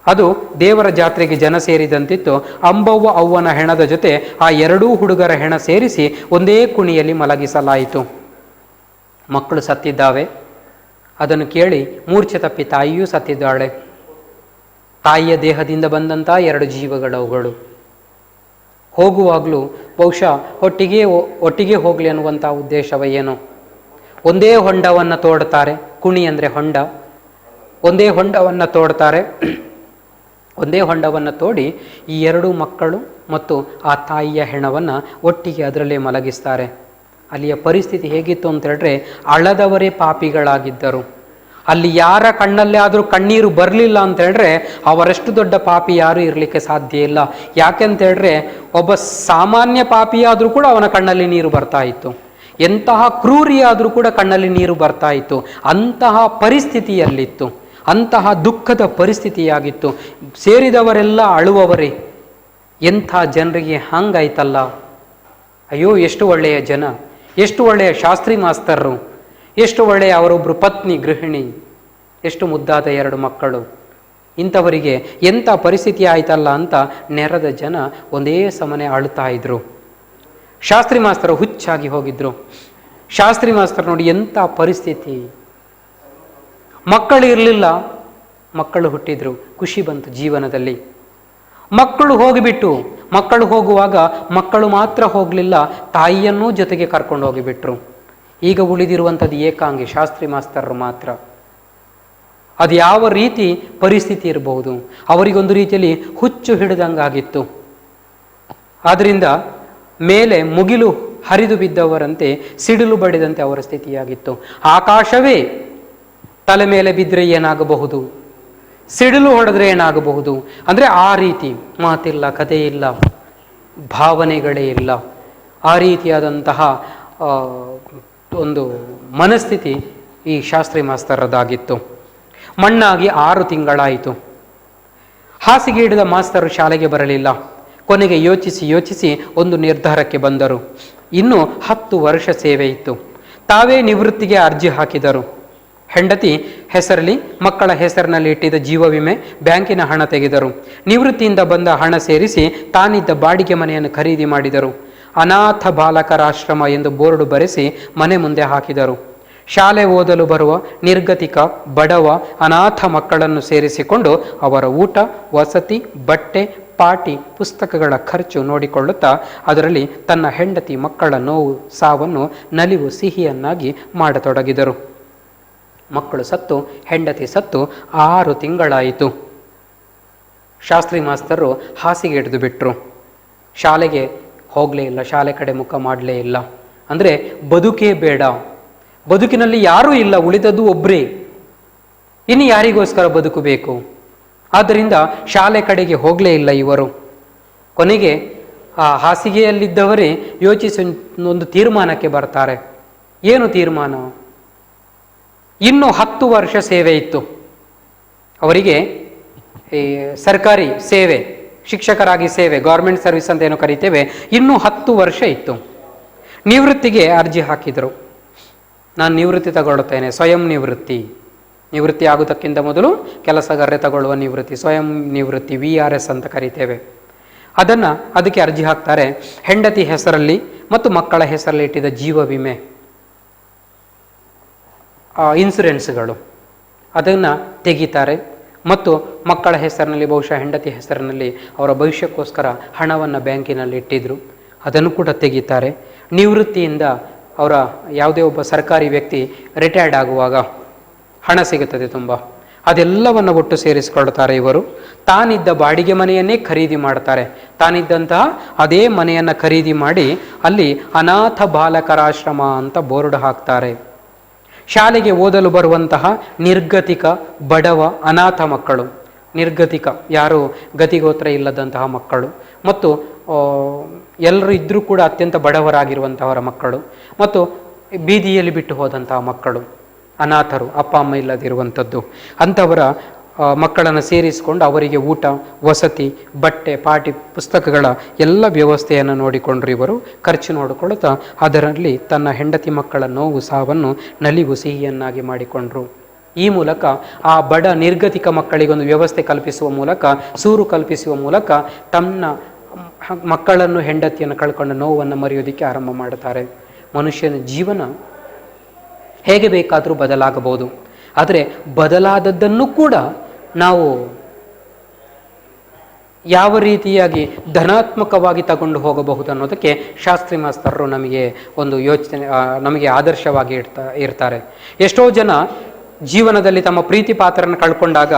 ಅದು ದೇವರ ಜಾತ್ರೆಗೆ ಜನ ಸೇರಿದಂತಿತ್ತು. ಅಂಬವ್ವ ಅವ್ವನ ಹೆಣದ ಜೊತೆ ಆ ಎರಡೂ ಹುಡುಗರ ಹೆಣ ಸೇರಿಸಿ ಒಂದೇ ಕುಣಿಯಲ್ಲಿ ಮಲಗಿಸಲಾಯಿತು. ಮಕ್ಕಳು ಸತ್ತಿದ್ದಾವೆ. ಅದನ್ನು ಕೇಳಿ ಮೂರ್ಛೆ ತಪ್ಪಿ ತಾಯಿಯೂ ಸತ್ತಿದ್ದಾಳೆ. ತಾಯಿಯ ದೇಹದಿಂದ ಬಂದಂಥ ಎರಡು ಜೀವಗಳವುಗಳು. ಹೋಗುವಾಗಲೂ ಬಹುಶಃ ಒಟ್ಟಿಗೆ ಹೋಗಲಿ ಅನ್ನುವಂಥ ಉದ್ದೇಶವ ಏನೋ. ಒಂದೇ ಹೊಂಡವನ್ನು ತೋಡ್ತಾರೆ. ಕುಣಿ ಅಂದರೆ ಹೊಂಡ. ಒಂದೇ ಹೊಂಡವನ್ನು ತೋಡ್ತಾರೆ. ಒಂದೇ ಹೊಂಡವನ್ನು ತೋಡಿ ಈ ಎರಡೂ ಮಕ್ಕಳು ಮತ್ತು ಆ ತಾಯಿಯ ಹೆಣವನ್ನು ಒಟ್ಟಿಗೆ ಅದರಲ್ಲೇ ಮಲಗಿಸ್ತಾರೆ. ಅಲ್ಲಿಯ ಪರಿಸ್ಥಿತಿ ಹೇಗಿತ್ತು ಅಂತ ಹೇಳಿದ್ರೆ ಅಳದವರೇ ಪಾಪಿಗಳಾಗಿದ್ದರು. ಅಲ್ಲಿ ಯಾರ ಕಣ್ಣಲ್ಲೇ ಆದರೂ ಕಣ್ಣೀರು ಬರಲಿಲ್ಲ ಅಂತ ಹೇಳಿದ್ರೆ ಅವರಷ್ಟು ದೊಡ್ಡ ಪಾಪಿ ಯಾರೂ ಇರಲಿಕ್ಕೆ ಸಾಧ್ಯ ಇಲ್ಲ. ಯಾಕೆಂತ ಹೇಳಿದ್ರೆ ಒಬ್ಬ ಸಾಮಾನ್ಯ ಪಾಪಿಯಾದರೂ ಕೂಡ ಅವನ ಕಣ್ಣಲ್ಲಿ ನೀರು ಬರ್ತಾ ಇತ್ತು. ಎಂತಹ ಕ್ರೂರಿಯಾದರೂ ಕೂಡ ಕಣ್ಣಲ್ಲಿ ನೀರು ಬರ್ತಾ ಇತ್ತು. ಅಂತಹ ಪರಿಸ್ಥಿತಿಯಲ್ಲಿತ್ತು. ಅಂತಹ ದುಃಖದ ಪರಿಸ್ಥಿತಿಯಾಗಿತ್ತು. ಸೇರಿದವರೆಲ್ಲ ಅಳುವವರೇ. ಎಂಥ ಜನರಿಗೆ ಹಂಗಾಯ್ತಲ್ಲ. ಅಯ್ಯೋ, ಎಷ್ಟು ಒಳ್ಳೆಯ ಜನ, ಎಷ್ಟು ಒಳ್ಳೆಯ ಶಾಸ್ತ್ರಿ ಮಾಸ್ತರರು, ಎಷ್ಟು ಒಳ್ಳೆಯ ಅವರೊಬ್ಬರು ಪತ್ನಿ ಗೃಹಿಣಿ, ಎಷ್ಟು ಮುದ್ದಾದ ಎರಡು ಮಕ್ಕಳು. ಇಂಥವರಿಗೆ ಎಂಥ ಪರಿಸ್ಥಿತಿ ಆಯ್ತಲ್ಲ ಅಂತ ನೆರೆದ ಜನ ಒಂದೇ ಸಮನೆ ಅಳುತ್ತಾ ಇದ್ರು. ಶಾಸ್ತ್ರಿ ಮಾಸ್ತರು ಹುಚ್ಚಾಗಿ ಹೋಗಿದ್ರು. ಶಾಸ್ತ್ರಿ ಮಾಸ್ತರು ನೋಡಿ ಎಂಥ ಪರಿಸ್ಥಿತಿ. ಮಕ್ಕಳು ಇರಲಿಲ್ಲ, ಮಕ್ಕಳು ಹುಟ್ಟಿದ್ರು, ಖುಷಿ ಬಂತು ಜೀವನದಲ್ಲಿ. ಮಕ್ಕಳು ಹೋಗಿಬಿಟ್ಟು, ಮಕ್ಕಳು ಹೋಗುವಾಗ ಮಕ್ಕಳು ಮಾತ್ರ ಹೋಗಲಿಲ್ಲ, ತಾಯಿಯನ್ನೂ ಜೊತೆಗೆ ಕರ್ಕೊಂಡು ಹೋಗಿಬಿಟ್ರು. ಈಗ ಉಳಿದಿರುವಂಥದ್ದು ಏಕಾಂಗಿ ಶಾಸ್ತ್ರಿ ಮಾಸ್ತರರು ಮಾತ್ರ. ಅದು ಯಾವ ರೀತಿ ಪರಿಸ್ಥಿತಿ ಇರಬಹುದು, ಅವರಿಗೊಂದು ರೀತಿಯಲ್ಲಿ ಹುಚ್ಚು ಹಿಡಿದಂಗಾಗಿತ್ತು. ಆದ್ದರಿಂದ ಮೇಲೆ ಮುಗಿಲು ಹರಿದು ಬಿದ್ದವರಂತೆ ಸಿಡಿಲು ಬಡಿದಂತೆ ಅವರ ಸ್ಥಿತಿಯಾಗಿತ್ತು. ಆಕಾಶವೇ ತಲೆ ಮೇಲೆ ಬಿದ್ದರೆ ಏನಾಗಬಹುದು, ಸಿಡಿಲು ಹೊಡೆದ್ರೆ ಏನಾಗಬಹುದು, ಅಂದರೆ ಆ ರೀತಿ ಮಾತಿಲ್ಲ, ಕಥೆ ಇಲ್ಲ, ಭಾವನೆಗಳೇ ಇಲ್ಲ. ಆ ರೀತಿಯಾದಂತಹ ಒಂದು ಮನಸ್ಥಿತಿ ಈ ಶಾಸ್ತ್ರಿ ಮಾಸ್ತರದಾಗಿತ್ತು. ಮಣ್ಣಾಗಿ 6 ತಿಂಗಳಾಯಿತು. ಹಾಸಿಗೆ ಹಿಡಿದ ಮಾಸ್ತರು ಶಾಲೆಗೆ ಬರಲಿಲ್ಲ. ಕೊನೆಗೆ ಯೋಚಿಸಿ ಒಂದು ನಿರ್ಧಾರಕ್ಕೆ ಬಂದರು. ಇನ್ನು 10 ವರ್ಷ ಸೇವೆ ಇತ್ತು. ತಾವೇ ನಿವೃತ್ತಿಗೆ ಅರ್ಜಿ ಹಾಕಿದರು. ಹೆಂಡತಿ ಹೆಸರಲ್ಲಿ, ಮಕ್ಕಳ ಹೆಸರಿನಲ್ಲಿ ಇಟ್ಟಿದ್ದ ಜೀವ ವಿಮೆ, ಬ್ಯಾಂಕಿನ ಹಣ ತೆಗೆದರು. ನಿವೃತ್ತಿಯಿಂದ ಬಂದ ಹಣ ಸೇರಿಸಿ ತಾನಿದ್ದ ಬಾಡಿಗೆ ಮನೆಯನ್ನು ಖರೀದಿ ಮಾಡಿದರು. ಅನಾಥ ಬಾಲಕರ ಆಶ್ರಮ ಎಂದು ಬೋರ್ಡು ಬರೆಸಿ ಮನೆ ಮುಂದೆ ಹಾಕಿದರು. ಶಾಲೆ ಓದಲು ಬರುವ ನಿರ್ಗತಿಕ, ಬಡವ, ಅನಾಥ ಮಕ್ಕಳನ್ನು ಸೇರಿಸಿಕೊಂಡು ಅವರ ಊಟ, ವಸತಿ, ಬಟ್ಟೆ, ಪಾಟಿ, ಪುಸ್ತಕಗಳ ಖರ್ಚು ನೋಡಿಕೊಳ್ಳುತ್ತಾ ಅದರಲ್ಲಿ ತನ್ನ ಹೆಂಡತಿ ಮಕ್ಕಳ ನೋವು, ಸಾವನ್ನು ನಲಿವು ಸಿಹಿಯನ್ನಾಗಿ ಮಾಡತೊಡಗಿದರು. ಮಕ್ಕಳು ಸತ್ತು, ಹೆಂಡತಿ ಸತ್ತು 6 ತಿಂಗಳಾಯಿತು. ಶಾಸ್ತ್ರಿ ಮಾಸ್ತರು ಹಾಸಿಗೆ ಹಿಡಿದು ಬಿಟ್ಟರು. ಶಾಲೆಗೆ ಹೋಗಲೇ ಇಲ್ಲ, ಶಾಲೆ ಕಡೆ ಮುಖ ಮಾಡಲೇ ಇಲ್ಲ. ಅಂದರೆ ಬದುಕೇ ಬೇಡ, ಬದುಕಿನಲ್ಲಿ ಯಾರೂ ಇಲ್ಲ, ಉಳಿದದ್ದು ಒಬ್ಬರೇ, ಇನ್ನು ಯಾರಿಗೋಸ್ಕರ ಬದುಕಬೇಕು? ಆದ್ದರಿಂದ ಶಾಲೆ ಕಡೆಗೆ ಹೋಗಲೇ ಇಲ್ಲ ಇವರು. ಕೊನೆಗೆ ಆ ಹಾಸಿಗೆಯಲ್ಲಿದ್ದವರೇ ಯೋಚಿಸಿ ಒಂದು ತೀರ್ಮಾನಕ್ಕೆ ಬರ್ತಾರೆ. ಏನು ತೀರ್ಮಾನ? ಇನ್ನು 10 ವರ್ಷ ಸೇವೆ ಇತ್ತು ಅವರಿಗೆ. ಈ ಸರ್ಕಾರಿ ಸೇವೆ, ಶಿಕ್ಷಕರಾಗಿ ಸೇವೆ, ಗೌರ್ಮೆಂಟ್ ಸರ್ವಿಸ್ ಅಂತ ಏನು ಕರಿತೇವೆ, ಇನ್ನೂ 10 ವರ್ಷ ಇತ್ತು. ನಿವೃತ್ತಿಗೆ ಅರ್ಜಿ ಹಾಕಿದರು. ನಾನು ನಿವೃತ್ತಿ ತಗೊಳ್ಳುತ್ತೇನೆ, ಸ್ವಯಂ ನಿವೃತ್ತಿ ಆಗುವುದಕ್ಕಿಂತ ಮೊದಲು ಕೆಲಸಗಾರರೇ ತಗೊಳ್ಳುವ ನಿವೃತ್ತಿ, ಸ್ವಯಂ ನಿವೃತ್ತಿ, VRS ಅಂತ ಕರಿತೇವೆ. ಅದಕ್ಕೆ ಅರ್ಜಿ ಹಾಕ್ತಾರೆ. ಹೆಂಡತಿ ಹೆಸರಲ್ಲಿ ಮತ್ತು ಮಕ್ಕಳ ಹೆಸರಲ್ಲಿ ಇಟ್ಟಿದ್ದ ಜೀವ ವಿಮೆ, ಇನ್ಸುರೆನ್ಸ್ಗಳು, ಅದನ್ನು ತೆಗಿತಾರೆ. ಮತ್ತು ಮಕ್ಕಳ ಹೆಸರಿನಲ್ಲಿ, ಬಹುಶಃ ಹೆಂಡತಿ ಹೆಸರಿನಲ್ಲಿ ಅವರ ಭವಿಷ್ಯಕ್ಕೋಸ್ಕರ ಹಣವನ್ನು ಬ್ಯಾಂಕಿನಲ್ಲಿ ಇಟ್ಟಿದ್ರು, ಅದನ್ನು ಕೂಡ ತೆಗಿತಾರೆ. ನಿವೃತ್ತಿಯಿಂದ ಅವರ ಯಾವುದೇ ಒಬ್ಬ ಸರ್ಕಾರಿ ವ್ಯಕ್ತಿ ರಿಟೈರ್ಡ್ ಆಗುವಾಗ ಹಣ ಸಿಗುತ್ತದೆ ತುಂಬ, ಅದೆಲ್ಲವನ್ನು ಒಟ್ಟು ಸೇರಿಸಿಕೊಳ್ತಾರೆ ಇವರು. ತಾನಿದ್ದ ಬಾಡಿಗೆ ಮನೆಯನ್ನೇ ಖರೀದಿ ಮಾಡ್ತಾರೆ. ತಾನಿದ್ದಂತಹ ಅದೇ ಮನೆಯನ್ನು ಖರೀದಿ ಮಾಡಿ ಅಲ್ಲಿ ಅನಾಥ ಬಾಲಕರ ಆಶ್ರಮ ಅಂತ ಬೋರ್ಡ್ ಹಾಕ್ತಾರೆ. ಶಾಲೆಗೆ ಓದಲು ಬರುವಂತಹ ನಿರ್ಗತಿಕ, ಬಡವ, ಅನಾಥ ಮಕ್ಕಳು, ನಿರ್ಗತಿಕ ಯಾರು ಗತಿಗೋತ್ರ ಇಲ್ಲದಂತಹ ಮಕ್ಕಳು, ಮತ್ತು ಎಲ್ಲರೂ ಇದ್ದರೂ ಕೂಡ ಅತ್ಯಂತ ಬಡವರಾಗಿರುವಂತಹವರ ಮಕ್ಕಳು, ಮತ್ತು ಬೀದಿಯಲ್ಲಿ ಬಿಟ್ಟು ಹೋದಂತಹ ಮಕ್ಕಳು, ಅನಾಥರು, ಅಪ್ಪ ಅಮ್ಮ ಇಲ್ಲದಿರುವಂಥದ್ದು, ಅಂಥವರ ಮಕ್ಕಳನ್ನು ಸೇರಿಸಿಕೊಂಡು ಅವರಿಗೆ ಊಟ, ವಸತಿ, ಬಟ್ಟೆ, ಪಾಟಿ, ಪುಸ್ತಕಗಳ ಎಲ್ಲ ವ್ಯವಸ್ಥೆಯನ್ನು ನೋಡಿಕೊಂಡ್ರು ಇವರು. ಖರ್ಚು ನೋಡಿಕೊಳ್ಳುತ್ತಾ ಅದರಲ್ಲಿ ತನ್ನ ಹೆಂಡತಿ ಮಕ್ಕಳ ನೋವು, ಸಾವನ್ನು ನಲಿವು ಸಿಹಿಯನ್ನಾಗಿ ಮಾಡಿಕೊಂಡ್ರು. ಈ ಮೂಲಕ ಆ ಬಡ ನಿರ್ಗತಿಕ ಮಕ್ಕಳಿಗೊಂದು ವ್ಯವಸ್ಥೆ ಕಲ್ಪಿಸುವ ಮೂಲಕ, ಸೂರು ಕಲ್ಪಿಸುವ ಮೂಲಕ ತನ್ನ ಮಕ್ಕಳನ್ನು, ಹೆಂಡತಿಯನ್ನು ಕಳ್ಕೊಂಡ ನೋವನ್ನು ಮರೆಯೋದಕ್ಕೆ ಆರಂಭ ಮಾಡುತ್ತಾರೆ. ಮನುಷ್ಯನ ಜೀವನ ಹೇಗೆ ಬೇಕಾದರೂ ಬದಲಾಗಬಹುದು, ಆದರೆ ಬದಲಾದದ್ದನ್ನು ಕೂಡ ನಾವು ಯಾವ ರೀತಿಯಾಗಿ ಧನಾತ್ಮಕವಾಗಿ ತಗೊಂಡು ಹೋಗಬಹುದು ಅನ್ನೋದಕ್ಕೆ ಶಾಸ್ತ್ರಿ ಮಾಸ್ತರರು ನಮಗೆ ಒಂದು ಯೋಚನೆ, ನಮಗೆ ಆದರ್ಶವಾಗಿ ಇರ್ತಾರೆ. ಎಷ್ಟೋ ಜನ ಜೀವನದಲ್ಲಿ ತಮ್ಮ ಪ್ರೀತಿ ಪಾತ್ರನ ಕಳ್ಕೊಂಡಾಗ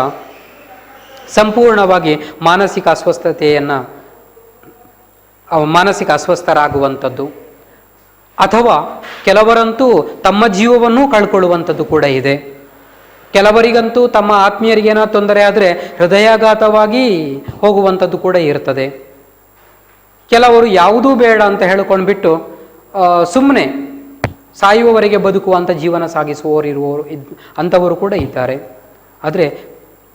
ಸಂಪೂರ್ಣವಾಗಿ ಮಾನಸಿಕ ಅಸ್ವಸ್ಥರಾಗುವಂಥದ್ದು, ಅಥವಾ ಕೆಲವರಂತೂ ತಮ್ಮ ಜೀವವನ್ನು ಕಳ್ಕೊಳ್ಳುವಂಥದ್ದು ಕೂಡ ಇದೆ. ಕೆಲವರಿಗಂತೂ ತಮ್ಮ ಆತ್ಮೀಯರಿಗೇನೋ ತೊಂದರೆ ಆದರೆ ಹೃದಯಾಘಾತವಾಗಿ ಹೋಗುವಂಥದ್ದು ಕೂಡ ಇರ್ತದೆ. ಕೆಲವರು ಯಾವುದೂ ಬೇಡ ಅಂತ ಹೇಳ್ಕೊಂಡ್ಬಿಟ್ಟು ಸುಮ್ಮನೆ ಸಾಯುವವರೆಗೆ ಬದುಕುವಂಥ ಜೀವನ ಸಾಗಿಸುವವರು ಅಂಥವರು ಕೂಡ ಇದ್ದಾರೆ. ಆದರೆ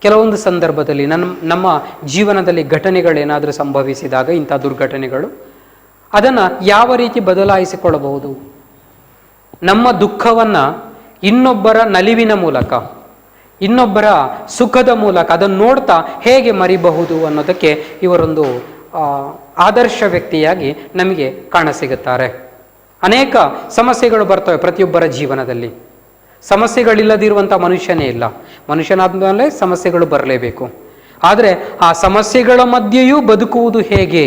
ಕೆಲವೊಂದು ಸಂದರ್ಭದಲ್ಲಿ ನಮ್ಮ ಜೀವನದಲ್ಲಿ ಘಟನೆಗಳೇನಾದರೂ ಸಂಭವಿಸಿದಾಗ, ಇಂಥ ದುರ್ಘಟನೆಗಳು, ಅದನ್ನು ಯಾವ ರೀತಿ ಬದಲಾಯಿಸಿಕೊಳ್ಳಬಹುದು? ನಮ್ಮ ದುಃಖವನ್ನು ಇನ್ನೊಬ್ಬರ ನಲಿವಿನ ಮೂಲಕ, ಇನ್ನೊಬ್ಬರ ಸುಖದ ಮೂಲಕ ಅದನ್ನು ನೋಡ್ತಾ ಹೇಗೆ ಮರಿಬಹುದು ಅನ್ನೋದಕ್ಕೆ ಇವರೊಂದು ಆದರ್ಶ ವ್ಯಕ್ತಿಯಾಗಿ ನಮಗೆ ಕಾಣಸಿಗುತ್ತಾರೆ. ಅನೇಕ ಸಮಸ್ಯೆಗಳು ಬರ್ತವೆ ಪ್ರತಿಯೊಬ್ಬರ ಜೀವನದಲ್ಲಿ. ಸಮಸ್ಯೆಗಳಿಲ್ಲದಿರುವಂಥ ಮನುಷ್ಯನೇ ಇಲ್ಲ. ಮನುಷ್ಯನಾದ ಮೇಲೆ ಸಮಸ್ಯೆಗಳು ಬರಲೇಬೇಕು. ಆದರೆ ಆ ಸಮಸ್ಯೆಗಳ ಮಧ್ಯೆಯೂ ಬದುಕುವುದು ಹೇಗೆ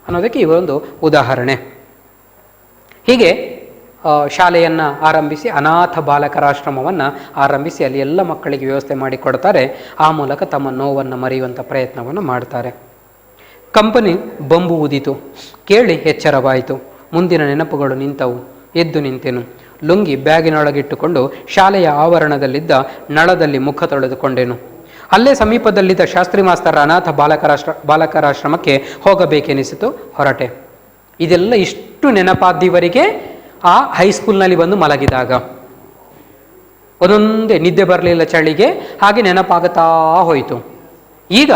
ಅನ್ನೋದಕ್ಕೆ ಇವರೊಂದು ಉದಾಹರಣೆ. ಹೀಗೆ ಶಾಲೆಯನ್ನು ಆರಂಭಿಸಿ ಅನಾಥ ಬಾಲಕರಾಶ್ರಮವನ್ನು ಆರಂಭಿಸಿ ಅಲ್ಲಿ ಎಲ್ಲ ಮಕ್ಕಳಿಗೆ ವ್ಯವಸ್ಥೆ ಮಾಡಿಕೊಡ್ತಾರೆ. ಆ ಮೂಲಕ ತಮ್ಮ ನೋವನ್ನು ಮರೆಯುವಂಥ ಪ್ರಯತ್ನವನ್ನು ಮಾಡ್ತಾರೆ. ಕಂಪನಿ ಬಂಬು ಊದಿತು, ಕೇಳಿ ಎಚ್ಚರವಾಯಿತು. ಮುಂದಿನ ನೆನಪುಗಳು ನಿಂತವು. ಎದ್ದು ನಿಂತೆನು. ಲುಂಗಿ ಬ್ಯಾಗಿನೊಳಗಿಟ್ಟುಕೊಂಡು ಶಾಲೆಯ ಆವರಣದಲ್ಲಿದ್ದ ನಳದಲ್ಲಿ ಮುಖ ತೊಳೆದುಕೊಂಡೆನು. ಅಲ್ಲೇ ಸಮೀಪದಲ್ಲಿದ್ದ ಶಾಸ್ತ್ರಿ ಮಾಸ್ತರ ಅನಾಥ ಬಾಲಕರಾಶ್ರಮಕ್ಕೆ ಹೋಗಬೇಕೆನಿಸಿತು. ಹೊರಟೆ. ಇದೆಲ್ಲ ಇಷ್ಟು ನೆನಪಾದಿವರಿಗೆ ಆ ಹೈಸ್ಕೂಲ್ನಲ್ಲಿ ಬಂದು ಮಲಗಿದಾಗ ಒಂದೊಂದೇ ನಿದ್ದೆ ಬರಲಿಲ್ಲ ಚಳಿಗೆ, ಹಾಗೆ ನೆನಪಾಗುತ್ತಾ ಹೋಯಿತು. ಈಗ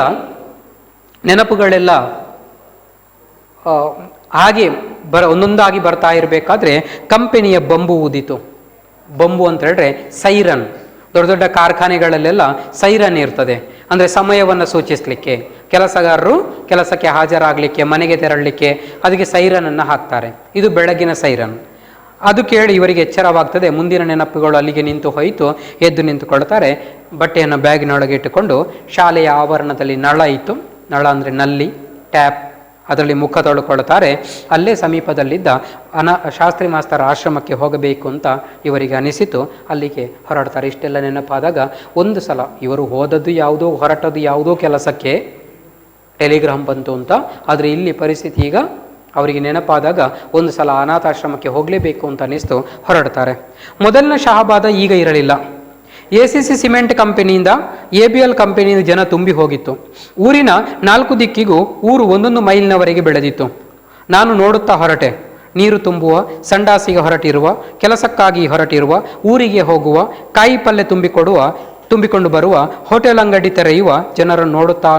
ನೆನಪುಗಳೆಲ್ಲ ಹಾಗೆ ಒಂದೊಂದಾಗಿ ಬರ್ತಾ ಇರಬೇಕಾದ್ರೆ ಕಂಪನಿಯ ಬಂಬು ಊದಿತು. ಬಂಬು ಅಂತ ಹೇಳಿದ್ರೆ ಸೈರನ್. ದೊಡ್ಡ ದೊಡ್ಡ ಕಾರ್ಖಾನೆಗಳಲ್ಲೆಲ್ಲ ಸೈರನ್ ಇರ್ತದೆ. ಅಂದರೆ ಸಮಯವನ್ನು ಸೂಚಿಸಲಿಕ್ಕೆ, ಕೆಲಸಗಾರರು ಕೆಲಸಕ್ಕೆ ಹಾಜರಾಗಲಿಕ್ಕೆ, ಮನೆಗೆ ತೆರಳಲಿಕ್ಕೆ ಅದಕ್ಕೆ ಸೈರನನ್ನು ಹಾಕ್ತಾರೆ. ಇದು ಬೆಳಗಿನ ಸೈರನ್. ಅದು ಕೇಳಿ ಇವರಿಗೆ ಎಚ್ಚರವಾಗ್ತದೆ. ಮುಂದಿನ ನೆನಪುಗಳು ಅಲ್ಲಿಗೆ ನಿಂತು ಹೋಯಿತು. ಎದ್ದು ನಿಂತುಕೊಳ್ತಾರೆ. ಬಟ್ಟೆಯನ್ನು ಬ್ಯಾಗಿನೊಳಗೆ ಇಟ್ಟುಕೊಂಡು ಶಾಲೆಯ ಆವರಣದಲ್ಲಿ ನಳ ಇತ್ತು. ನಳ ಅಂದರೆ ನಲ್ಲಿ, ಟ್ಯಾಪ್. ಅದರಲ್ಲಿ ಮುಖ ತೊಳ್ಕೊಳ್ತಾರೆ. ಅಲ್ಲೇ ಸಮೀಪದಲ್ಲಿದ್ದ ಶಾಸ್ತ್ರಿ ಮಾಸ್ತರ ಆಶ್ರಮಕ್ಕೆ ಹೋಗಬೇಕು ಅಂತ ಇವರಿಗೆ ಅನಿಸಿತು. ಅಲ್ಲಿಗೆ ಹೊರಡ್ತಾರೆ. ಇಷ್ಟೆಲ್ಲ ನೆನಪಾದಾಗ ಒಂದು ಸಲ ಇವರು ಹೋದದ್ದು ಯಾವುದೋ, ಹೊರಟದ್ದು ಯಾವುದೋ ಕೆಲಸಕ್ಕೆ ಟೆಲಿಗ್ರಾಮ್ ಬಂತು ಅಂತ. ಆದರೆ ಇಲ್ಲಿ ಪರಿಸ್ಥಿತಿ ಈಗ ಅವರಿಗೆ ನೆನಪಾದಾಗ ಒಂದು ಸಲ ಅನಾಥಾಶ್ರಮಕ್ಕೆ ಹೋಗಲೇಬೇಕು ಅಂತ ಅನ್ನಿಸ್ತು. ಹೊರಡ್ತಾರೆ. ಮೊದಲಿನ ಶಹಬಾದ ಈಗ ಇರಲಿಲ್ಲ. ACC ಸಿಮೆಂಟ್ ಕಂಪನಿಯಿಂದ ABL ಕಂಪನಿಯಿಂದ ಜನ ತುಂಬಿ ಹೋಗಿತ್ತು. ಊರಿನ 4 ದಿಕ್ಕಿಗೂ ಊರು 1 ಮೈಲಿನವರೆಗೆ ಬೆಳೆದಿತ್ತು. ನಾನು ನೋಡುತ್ತಾ ಹೊರಟೆ. ನೀರು ತುಂಬುವ, ಸಂಡಾಸಿಗೆ ಹೊರಟಿರುವ, ಕೆಲಸಕ್ಕಾಗಿ ಹೊರಟಿರುವ, ಊರಿಗೆ ಹೋಗುವ, ಕಾಯಿ ಪಲ್ಯ ತುಂಬಿಕೊಂಡು ಬರುವ, ಹೋಟೆಲ್ ಅಂಗಡಿ ತೆರೆಯುವ ಜನರನ್ನು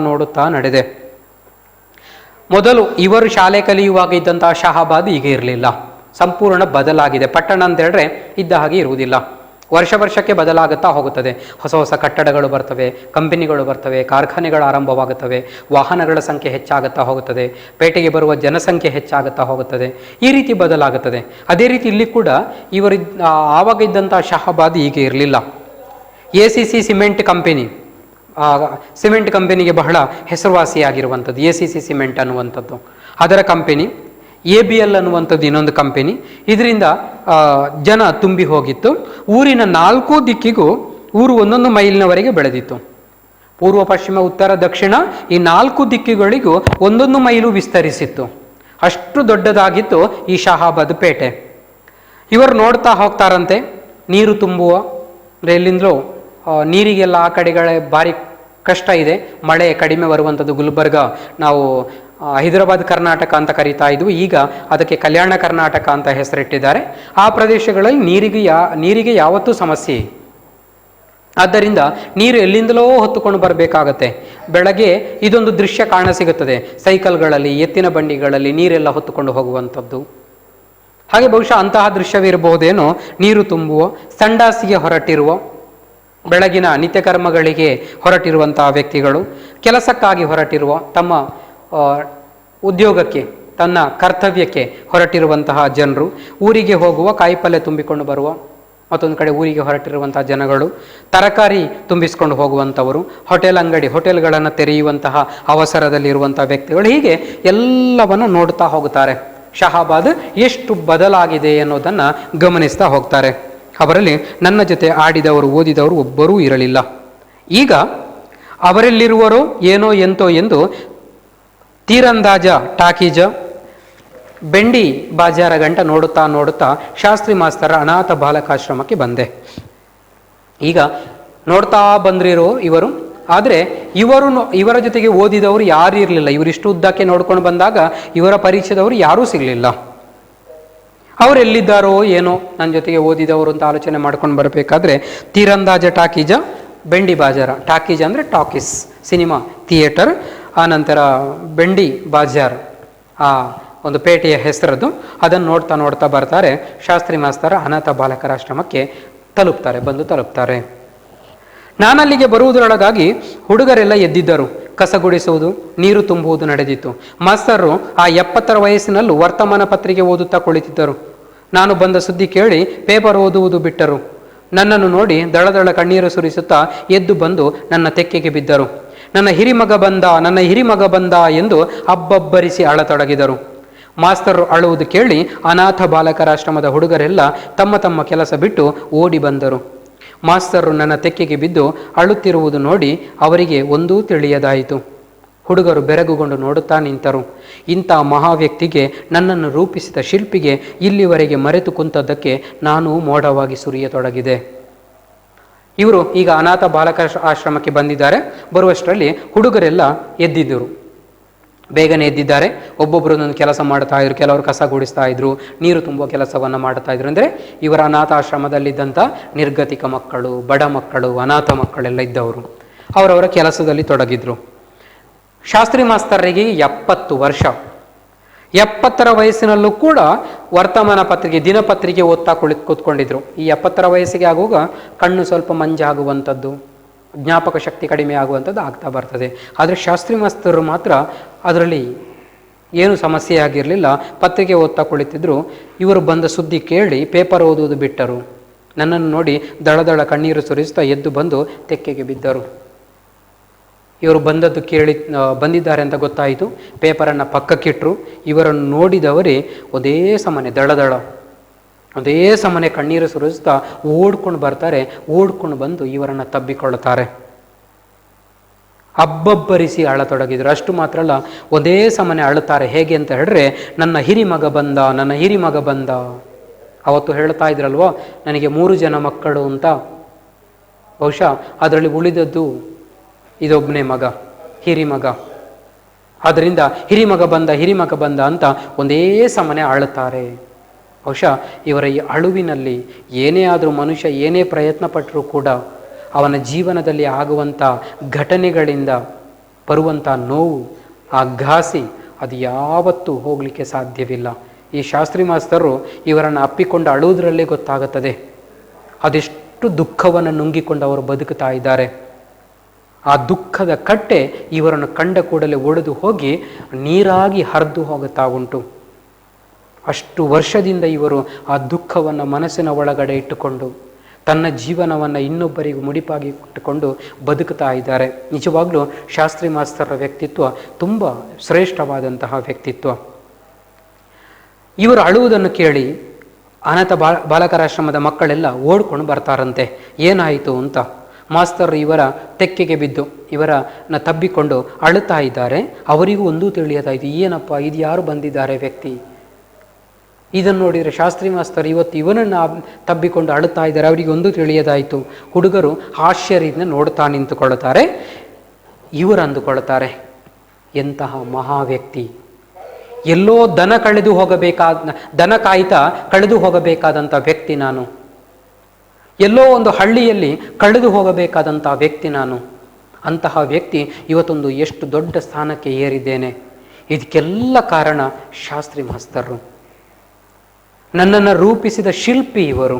ನೋಡುತ್ತಾ ನಡೆದೆ. ಮೊದಲು ಇವರು ಶಾಲೆ ಕಲಿಯುವಾಗ ಇದ್ದಂತಹ ಶಹಬಾದ್ ಈಗ ಇರಲಿಲ್ಲ. ಸಂಪೂರ್ಣ ಬದಲಾಗಿದೆ. ಪಟ್ಟಣ ಅಂತ ಹೇಳಿದ್ರೆ ಇದ್ದ ಹಾಗೆ ಇರುವುದಿಲ್ಲ. ವರ್ಷಕ್ಕೆ ಬದಲಾಗುತ್ತಾ ಹೋಗುತ್ತದೆ. ಹೊಸ ಹೊಸ ಕಟ್ಟಡಗಳು ಬರ್ತವೆ, ಕಂಪನಿಗಳು ಬರ್ತವೆ, ಕಾರ್ಖಾನೆಗಳು ಆರಂಭವಾಗುತ್ತವೆ, ವಾಹನಗಳ ಸಂಖ್ಯೆ ಹೆಚ್ಚಾಗುತ್ತಾ ಹೋಗುತ್ತದೆ, ಪೇಟೆಗೆ ಬರುವ ಜನಸಂಖ್ಯೆ ಹೆಚ್ಚಾಗುತ್ತಾ ಹೋಗುತ್ತದೆ. ಈ ರೀತಿ ಬದಲಾಗುತ್ತದೆ. ಅದೇ ರೀತಿ ಇಲ್ಲಿ ಕೂಡ ಇವರು ಆವಾಗ ಇದ್ದಂಥ ಶಹಬಾದ್ ಈಗ ಇರಲಿಲ್ಲ. ACC ಸಿಮೆಂಟ್ ಕಂಪನಿ, ಸಿಮೆಂಟ್ ಕಂಪನಿಗೆ ಬಹಳ ಹೆಸರುವಾಸಿಯಾಗಿರುವಂಥದ್ದು ACC ಸಿಮೆಂಟ್ ಅನ್ನುವಂಥದ್ದು. ಅದರ ಕಂಪನಿ ABL ಅನ್ನುವಂಥದ್ದು ಇನ್ನೊಂದು ಕಂಪನಿ. ಇದರಿಂದ ಜನ ತುಂಬಿ ಹೋಗಿತ್ತು. ಊರಿನ 4 ದಿಕ್ಕಿಗೂ ಊರು 1 ಮೈಲಿನವರೆಗೆ ಬೆಳೆದಿತ್ತು. ಪೂರ್ವ, ಪಶ್ಚಿಮ, ಉತ್ತರ, ದಕ್ಷಿಣ ಈ 4 ದಿಕ್ಕುಗಳಿಗೂ 1 ಮೈಲು ವಿಸ್ತರಿಸಿತ್ತು. ಅಷ್ಟು ದೊಡ್ಡದಾಗಿತ್ತು ಈ ಶಹಾಬಾದ್ ಪೇಟೆ. ಇವರು ನೋಡ್ತಾ ಹೋಗ್ತಾರಂತೆ. ನೀರು ತುಂಬುವ, ಎಲ್ಲಿಂದಲೂ ನೀರಿಗೆಲ್ಲ ಆ ಕಡೆಗಳೇ ಭಾರಿ ಕಷ್ಟ ಇದೆ. ಮಳೆ ಕಡಿಮೆ ಬರುವಂಥದ್ದು. ಗುಲ್ಬರ್ಗ ನಾವು ಹೈದರಾಬಾದ್ ಕರ್ನಾಟಕ ಅಂತ ಕರೀತಾ ಇದ್ವು. ಈಗ ಅದಕ್ಕೆ ಕಲ್ಯಾಣ ಕರ್ನಾಟಕ ಅಂತ ಹೆಸರಿಟ್ಟಿದ್ದಾರೆ. ಆ ಪ್ರದೇಶಗಳಲ್ಲಿ ನೀರಿಗೆ ಯಾವತ್ತೂ ಸಮಸ್ಯೆ. ಆದ್ದರಿಂದ ನೀರು ಎಲ್ಲಿಂದಲೋ ಹೊತ್ತುಕೊಂಡು ಬರಬೇಕಾಗತ್ತೆ. ಬೆಳಗ್ಗೆ ಇದೊಂದು ದೃಶ್ಯ ಕಾಣಸಿಗುತ್ತದೆ. ಸೈಕಲ್ಗಳಲ್ಲಿ, ಎತ್ತಿನ ಬಂಡಿಗಳಲ್ಲಿ ನೀರೆಲ್ಲ ಹೊತ್ತುಕೊಂಡು ಹೋಗುವಂಥದ್ದು. ಹಾಗೆ ಬಹುಶಃ ಅಂತಹ ದೃಶ್ಯವಿರಬಹುದೇನೋ. ನೀರು ತುಂಬುವ, ಸಂಡಾಸಿಗೆ ಹೊರಟಿರುವ, ಬೆಳಗಿನ ನಿತ್ಯಕರ್ಮಗಳಿಗೆ ಹೊರಟಿರುವಂತಹ ವ್ಯಕ್ತಿಗಳು, ಕೆಲಸಕ್ಕಾಗಿ ಹೊರಟಿರುವ, ತಮ್ಮ ಉದ್ಯೋಗಕ್ಕೆ, ತನ್ನ ಕರ್ತವ್ಯಕ್ಕೆ ಹೊರಟಿರುವಂತಹ ಜನರು, ಊರಿಗೆ ಹೋಗುವ, ಕಾಯಿಪಲ್ಯ ತುಂಬಿಕೊಂಡು ಬರುವ, ಮತ್ತೊಂದು ಕಡೆ ಊರಿಗೆ ಹೊರಟಿರುವಂತಹ ಜನಗಳು, ತರಕಾರಿ ತುಂಬಿಸ್ಕೊಂಡು ಹೋಗುವಂಥವರು, ಹೋಟೆಲ್ಗಳನ್ನು ತೆರೆಯುವಂತಹ ಅವಸರದಲ್ಲಿರುವಂಥ ವ್ಯಕ್ತಿಗಳು, ಹೀಗೆ ಎಲ್ಲವನ್ನು ನೋಡ್ತಾ ಹೋಗುತ್ತಾರೆ. ಶಹಾಬಾದ್ ಎಷ್ಟು ಬದಲಾಗಿದೆ ಅನ್ನೋದನ್ನು ಗಮನಿಸ್ತಾ ಹೋಗ್ತಾರೆ. ಅವರಲ್ಲಿ ನನ್ನ ಜೊತೆ ಆಡಿದವರು, ಓದಿದವರು ಒಬ್ಬರೂ ಇರಲಿಲ್ಲ. ಈಗ ಅವರೆಲ್ಲಿರುವರೋ ಏನೋ ಎಂತೋ ಎಂದು ತೀರಂದಾಜ ಟಾಕೀಜ, ಬೆಂಡಿ ಬಾಜಾರ ಗಂಟ ನೋಡುತ್ತಾ ಶಾಸ್ತ್ರಿ ಮಾಸ್ತರ ಅನಾಥ ಬಾಲಕಾಶ್ರಮಕ್ಕೆ ಬಂದೆ. ಈಗ ನೋಡ್ತಾ ಬಂದ್ರಿರೋ ಇವರು. ಆದರೆ ಇವರ ಜೊತೆಗೆ ಓದಿದವರು ಯಾರು ಇರಲಿಲ್ಲ. ಇವರಿಷ್ಟು ಉದ್ದಕ್ಕೆ ನೋಡ್ಕೊಂಡು ಬಂದಾಗ ಇವರ ಪರಿಚಯದವರು ಯಾರೂ ಸಿಗಲಿಲ್ಲ. ಅವರು ಎಲ್ಲಿದ್ದಾರೋ ಏನೋ, ನನ್ನ ಜೊತೆಗೆ ಓದಿದವರು ಅಂತ ಆಲೋಚನೆ ಮಾಡ್ಕೊಂಡು ಬರಬೇಕಾದ್ರೆ ತೀರಂದಾಜ ಟಾಕೀಜ, ಬೆಂಡಿ ಬಾಜಾರ. ಟಾಕೀಜ ಅಂದರೆ ಟಾಕೀಸ್, ಸಿನಿಮಾ ಥಿಯೇಟರ್. ಆನಂತರ ಬೆಂಡಿ ಬಾಜಾರ್, ಆ ಒಂದು ಪೇಟೆಯ ಹೆಸರದ್ದು. ಅದನ್ನು ನೋಡ್ತಾ ಬರ್ತಾರೆ. ಶಾಸ್ತ್ರಿ ಮಾಸ್ತರ ಅನಾಥ ಬಾಲಕರಾಶ್ರಮಕ್ಕೆ ತಲುಪ್ತಾರೆ. ನಾನಲ್ಲಿಗೆ ಬರುವುದರೊಳಗಾಗಿ ಹುಡುಗರೆಲ್ಲ ಎದ್ದಿದ್ದರು. ಕಸ ಗುಡಿಸುವುದು, ನೀರು ತುಂಬುವುದು ನಡೆದಿತ್ತು. ಮಾಸ್ತರು ಆ 70ರ ವಯಸ್ಸಿನಲ್ಲೂ ವರ್ತಮಾನ ಪತ್ರಿಕೆ ಓದುತ್ತಾ ಕುಳಿತಿದ್ದರು. ನಾನು ಬಂದ ಸುದ್ದಿ ಕೇಳಿ ಪೇಪರ್ ಓದುವುದು ಬಿಟ್ಟರು. ನನ್ನನ್ನು ನೋಡಿ ದಳದಳ ಕಣ್ಣೀರು ಸುರಿಸುತ್ತಾ ಎದ್ದು ಬಂದು ನನ್ನ ತೆಕ್ಕೆಗೆ ಬಿದ್ದರು. ನನ್ನ ಹಿರಿಮಗ ಬಂದ, ನನ್ನ ಹಿರಿಮಗ ಬಂದ ಎಂದು ಅಬ್ಬಬ್ಬರಿಸಿ ಅಳತೊಡಗಿದರು. ಮಾಸ್ತರು ಅಳುವುದು ಕೇಳಿ ಅನಾಥ ಬಾಲಕರಾಶ್ರಮದ ಹುಡುಗರೆಲ್ಲ ತಮ್ಮ ತಮ್ಮ ಕೆಲಸ ಬಿಟ್ಟು ಓಡಿ ಬಂದರು. ಮಾಸ್ತರು ನನ್ನ ತೆಕ್ಕೆಗೆ ಬಿದ್ದು ಅಳುತ್ತಿರುವುದು ನೋಡಿ ಅವರಿಗೆ ಒಂದೂ ತಿಳಿಯದಾಯಿತು. ಹುಡುಗರು ಬೆರಗುಗೊಂಡು ನೋಡುತ್ತಾ ನಿಂತರು. ಇಂಥ ಮಹಾವ್ಯಕ್ತಿಗೆ, ನನ್ನನ್ನು ರೂಪಿಸಿದ ಶಿಲ್ಪಿಗೆ ಇಲ್ಲಿವರೆಗೆ ಮರೆತು ಕುಂತದ್ದಕ್ಕೆ ನಾನು ಮೋಡವಾಗಿ ಸುರಿಯತೊಡಗಿದೆ. ಇವರು ಈಗ ಅನಾಥ ಬಾಲಕ ಆಶ್ರಮಕ್ಕೆ ಬಂದಿದ್ದಾರೆ. ಬರುವಷ್ಟರಲ್ಲಿ ಹುಡುಗರೆಲ್ಲ ಎದ್ದಿದ್ದರು, ಬೇಗನೆ ಎದ್ದಿದ್ದಾರೆ. ಒಬ್ಬೊಬ್ಬರು ಒಂದು ಕೆಲಸ ಮಾಡ್ತಾ ಇದ್ರು, ಕೆಲವರು ಕಸ ಗುಡಿಸ್ತಾ ಇದ್ರು, ನೀರು ತುಂಬುವ ಕೆಲಸವನ್ನು ಮಾಡ್ತಾ ಇದ್ರು. ಅಂದರೆ ಇವರ ಅನಾಥಾಶ್ರಮದಲ್ಲಿದ್ದಂಥ ನಿರ್ಗತಿಕ ಮಕ್ಕಳು, ಬಡ ಮಕ್ಕಳು, ಅನಾಥ ಮಕ್ಕಳೆಲ್ಲ ಇದ್ದವರು ಅವರವರ ಕೆಲಸದಲ್ಲಿ ತೊಡಗಿದ್ರು. ಶಾಸ್ತ್ರಿ ಮಾಸ್ತರಿಗೆ 70 ವರ್ಷ. 70ರ ವಯಸ್ಸಿನಲ್ಲೂ ಕೂಡ ವರ್ತಮಾನ ಪತ್ರಿಕೆ, ದಿನಪತ್ರಿಕೆ ಓದ್ತಾ ಕೂತ್ಕೊಂಡಿದ್ರು. ಈ 70ರ ವಯಸ್ಸಿಗೆ ಆಗುವಾಗ ಕಣ್ಣು ಸ್ವಲ್ಪ ಮಂಜಾಗುವಂಥದ್ದು, ಜ್ಞಾಪಕ ಶಕ್ತಿ ಕಡಿಮೆ ಆಗುವಂಥದ್ದು ಆಗ್ತಾ ಬರ್ತದೆ. ಆದರೆ ಶಾಸ್ತ್ರಿ ಮಾಸ್ತರು ಮಾತ್ರ ಅದರಲ್ಲಿ ಏನು ಸಮಸ್ಯೆ ಆಗಿರಲಿಲ್ಲ. ಪತ್ರಿಕೆ ಓದ್ತಾ ಕುಳಿತಿದ್ರು. ಇವರು ಬಂದ ಸುದ್ದಿ ಕೇಳಿ ಪೇಪರ್ ಓದುವುದು ಬಿಟ್ಟರು. ನನ್ನನ್ನು ನೋಡಿ ದಳದಳ ಕಣ್ಣೀರು ಸುರಿಸ್ತಾ ಎದ್ದು ಬಂದು ತೆಕ್ಕೆಗೆ ಬಿದ್ದರು. ಇವರು ಬಂದಿದ್ದಾರೆ ಅಂತ ಗೊತ್ತಾಯಿತು. ಪೇಪರನ್ನು ಪಕ್ಕಕ್ಕಿಟ್ಟರು. ಇವರನ್ನು ನೋಡಿದವರೇ ಒಂದೇ ಸಮನೆ ದಳದಳ, ಒಂದೇ ಸಮನೆ ಕಣ್ಣೀರು ಸುರಿಸ್ತಾ ಓಡ್ಕೊಂಡು ಬರ್ತಾರೆ. ಓಡ್ಕೊಂಡು ಬಂದು ಇವರನ್ನು ತಬ್ಬಿಕೊಳ್ಳುತ್ತಾರೆ. ಅಬ್ಬಬ್ಬರಿಸಿ ಅಳತೊಡಗಿದ್ರು. ಅಷ್ಟು ಮಾತ್ರ ಅಲ್ಲ, ಒಂದೇ ಸಮನೆ ಅಳುತ್ತಾರೆ. ಹೇಗೆ ಅಂತ ಹೇಳಿದ್ರೆ, ನನ್ನ ಹಿರಿಮಗ ಬಂದ, ನನ್ನ ಹಿರಿಮಗ ಬಂದ. ಅವತ್ತು ಹೇಳ್ತಾ ಇದ್ರಲ್ವ, ನನಗೆ 3 ಜನ ಮಕ್ಕಳು ಅಂತ. ಬಹುಶಃ ಅದರಲ್ಲಿ ಉಳಿದದ್ದು ಇದೊಬ್ಬನೇ ಮಗ, ಹಿರಿಮಗ. ಆದ್ದರಿಂದ ಹಿರಿಮಗ ಬಂದ, ಹಿರಿಮಗ ಬಂದ ಅಂತ ಒಂದೇ ಸಮನೆ ಅಳುತ್ತಾರೆ. ಬಹುಶಃ ಇವರ ಈ ಅಳುವಿನಲ್ಲಿ ಏನೇ ಆದರೂ, ಮನುಷ್ಯ ಏನೇ ಪ್ರಯತ್ನ ಪಟ್ಟರೂ ಕೂಡ ಅವನ ಜೀವನದಲ್ಲಿ ಆಗುವಂಥ ಘಟನೆಗಳಿಂದ ಬರುವಂಥ ನೋವು, ಆ ಘಾಸಿ, ಅದು ಯಾವತ್ತೂ ಹೋಗಲಿಕ್ಕೆ ಸಾಧ್ಯವಿಲ್ಲ. ಈ ಶಾಸ್ತ್ರಿ ಮಾಸ್ತರು ಇವರನ್ನು ಅಪ್ಪಿಕೊಂಡು ಅಳುವುದರಲ್ಲೇ ಗೊತ್ತಾಗುತ್ತದೆ ಅದೆಷ್ಟು ದುಃಖವನ್ನು ನುಂಗಿಕೊಂಡು ಅವರು ಬದುಕುತ್ತಾ ಇದ್ದಾರೆ. ಆ ದುಃಖದ ಕಟ್ಟೆ ಇವರನ್ನು ಕಂಡ ಕೂಡಲೇ ಒಡೆದು ಹೋಗಿ ನೀರಾಗಿ ಹರಿದು ಹೋಗುತ್ತಾ ಉಂಟು. ಅಷ್ಟು ವರ್ಷದಿಂದ ಇವರು ಆ ದುಃಖವನ್ನು ಮನಸ್ಸಿನ ಒಳಗಡೆ ಇಟ್ಟುಕೊಂಡು ತನ್ನ ಜೀವನವನ್ನು ಇನ್ನೊಬ್ಬರಿಗೂ ಮುಡಿಪಾಗಿ ಇಟ್ಟುಕೊಂಡು ಬದುಕುತ್ತಾ ಇದ್ದಾರೆ. ನಿಜವಾಗ್ಲೂ ಶಾಸ್ತ್ರಿ ಮಾಸ್ತರರ ವ್ಯಕ್ತಿತ್ವ ತುಂಬ ಶ್ರೇಷ್ಠವಾದಂತಹ ವ್ಯಕ್ತಿತ್ವ. ಇವರು ಅಳುವುದನ್ನು ಕೇಳಿ ಅನಾಥ ಬಾಲಕರಾಶ್ರಮದ ಮಕ್ಕಳೆಲ್ಲ ಓಡ್ಕೊಂಡು ಬರ್ತಾರಂತೆ. ಏನಾಯಿತು ಅಂತ. ಮಾಸ್ತರ್ ಇವರ ತೆಕ್ಕೆಗೆ ಬಿದ್ದು ಇವರನ್ನು ತಬ್ಬಿಕೊಂಡು ಅಳುತ್ತಾ ಇದ್ದಾರೆ. ಅವರಿಗೂ ಒಂದೂ ತಿಳಿಯದಾಯಿತು, ಏನಪ್ಪ ಇದು, ಯಾರು ಬಂದಿದ್ದಾರೆ ವ್ಯಕ್ತಿ. ಇದನ್ನು ನೋಡಿದರೆ ಶಾಸ್ತ್ರಿ ಮಾಸ್ತರ್ ಇವತ್ತು ಇವನನ್ನು ತಬ್ಬಿಕೊಂಡು ಅಳುತ್ತಾ ಇದ್ದಾರೆ. ಅವರಿಗೆ ಒಂದೂ ತಿಳಿಯದಾಯಿತು. ಹುಡುಗರು ಆಶ್ಚರ್ಯದಿಂದ ನೋಡ್ತಾ ನಿಂತುಕೊಳ್ಳುತ್ತಾರೆ. ಇವರು ಅಂದುಕೊಳ್ಳುತ್ತಾರೆ, ಎಂತಹ ಮಹಾ ವ್ಯಕ್ತಿ, ಎಲ್ಲೋ ದನ ಕಾಯ್ತಾ ಕಳೆದು ಹೋಗಬೇಕಾದಂಥ ವ್ಯಕ್ತಿ ನಾನು, ಎಲ್ಲೋ ಒಂದು ಹಳ್ಳಿಯಲ್ಲಿ ಕಳೆದು ಹೋಗಬೇಕಾದಂಥ ವ್ಯಕ್ತಿ ನಾನು. ಅಂತಹ ವ್ಯಕ್ತಿ ಇವತ್ತೊಂದು ಎಷ್ಟು ದೊಡ್ಡ ಸ್ಥಾನಕ್ಕೆ ಏರಿದ್ದೇನೆ. ಇದಕ್ಕೆಲ್ಲ ಕಾರಣ ಶಾಸ್ತ್ರಿ ಮಾಸ್ತರು, ನನ್ನನ್ನು ರೂಪಿಸಿದ ಶಿಲ್ಪಿ ಇವರು.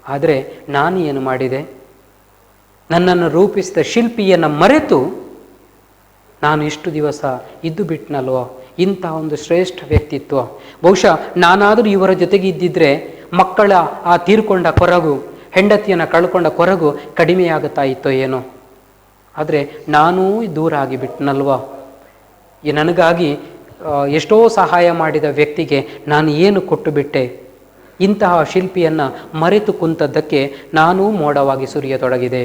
ಆದರೆ ನಾನು ಏನು ಮಾಡಿದೆ? ನನ್ನನ್ನು ರೂಪಿಸಿದ ಶಿಲ್ಪಿಯನ್ನು ಮರೆತು ನಾನು ಇಷ್ಟು ದಿವಸ ಇದ್ದು ಬಿಟ್ನಲ್ವೋ. ಇಂಥ ಒಂದು ಶ್ರೇಷ್ಠ ವ್ಯಕ್ತಿತ್ವ. ಬಹುಶಃ ನಾನಾದರೂ ಇವರ ಜೊತೆಗೆ ಇದ್ದಿದ್ರೆ ಮಕ್ಕಳ ಆ ತೀರ್ಕೊಂಡ ಕೊರಗು, ಹೆಂಡತಿಯನ್ನು ಕಳ್ಕೊಂಡ ಕೊರಗು ಕಡಿಮೆಯಾಗುತ್ತಾ ಇತ್ತೋ ಏನೋ. ಆದರೆ ನಾನೂ ದೂರ ಆಗಿಬಿಟ್ನಲ್ವ. ನನಗಾಗಿ ಎಷ್ಟೋ ಸಹಾಯ ಮಾಡಿದ ವ್ಯಕ್ತಿಗೆ ನಾನು ಏನು ಕೊಟ್ಟು ಬಿಟ್ಟೆ? ಇಂತಹ ಶಿಲ್ಪಿಯನ್ನು ಮರೆತು ಕುಂತದ್ದಕ್ಕೆ ನಾನೂ ಮೋಡವಾಗಿ ಸುರಿಯತೊಡಗಿದೆ.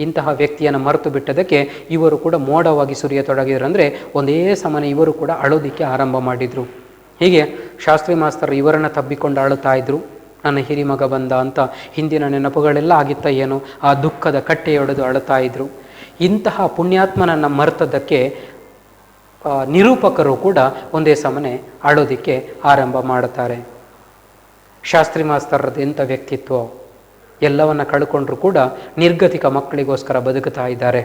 ಇಂತಹ ವ್ಯಕ್ತಿಯನ್ನು ಮರೆತು ಬಿಟ್ಟದಕ್ಕೆ ಇವರು ಕೂಡ ಮೋಡವಾಗಿ ಸುರಿಯತೊಡಗಿದ್ರು. ಅಂದರೆ ಒಂದೇ ಸಮನೆ ಇವರು ಕೂಡ ಅಳೋದಿಕ್ಕೆ ಆರಂಭ ಮಾಡಿದರು. ಹೀಗೆ ಶಾಸ್ತ್ರಿ ಮಾಸ್ತರ್ ಇವರನ್ನು ತಬ್ಬಿಕೊಂಡು ಅಳುತ್ತಾ ಇದ್ರು. ನನ್ನ ಹಿರಿಮಗ ಬಂದ ಅಂತ ಹಿಂದಿನ ನೆನಪುಗಳೆಲ್ಲ ಆಗಿತ್ತ ಏನೋ, ಆ ದುಃಖದ ಕಟ್ಟೆಯೊಡೆದು ಅಳುತ್ತಾ ಇದ್ರು. ಇಂತಹ ಪುಣ್ಯಾತ್ಮನನ್ನು ಮರೆತದ್ದಕ್ಕೆ ನಿರೂಪಕರು ಕೂಡ ಒಂದೇ ಸಮನೆ ಅಳೋದಿಕ್ಕೆ ಆರಂಭ ಮಾಡುತ್ತಾರೆ. ಶಾಸ್ತ್ರಿ ಮಾಸ್ತರದ್ದು ಎಂಥ ವ್ಯಕ್ತಿತ್ವ. ಎಲ್ಲವನ್ನ ಕಳ್ಕೊಂಡ್ರೂ ಕೂಡ ನಿರ್ಗತಿಕ ಮಕ್ಕಳಿಗೋಸ್ಕರ ಬದುಕುತ್ತಾ ಇದ್ದಾರೆ.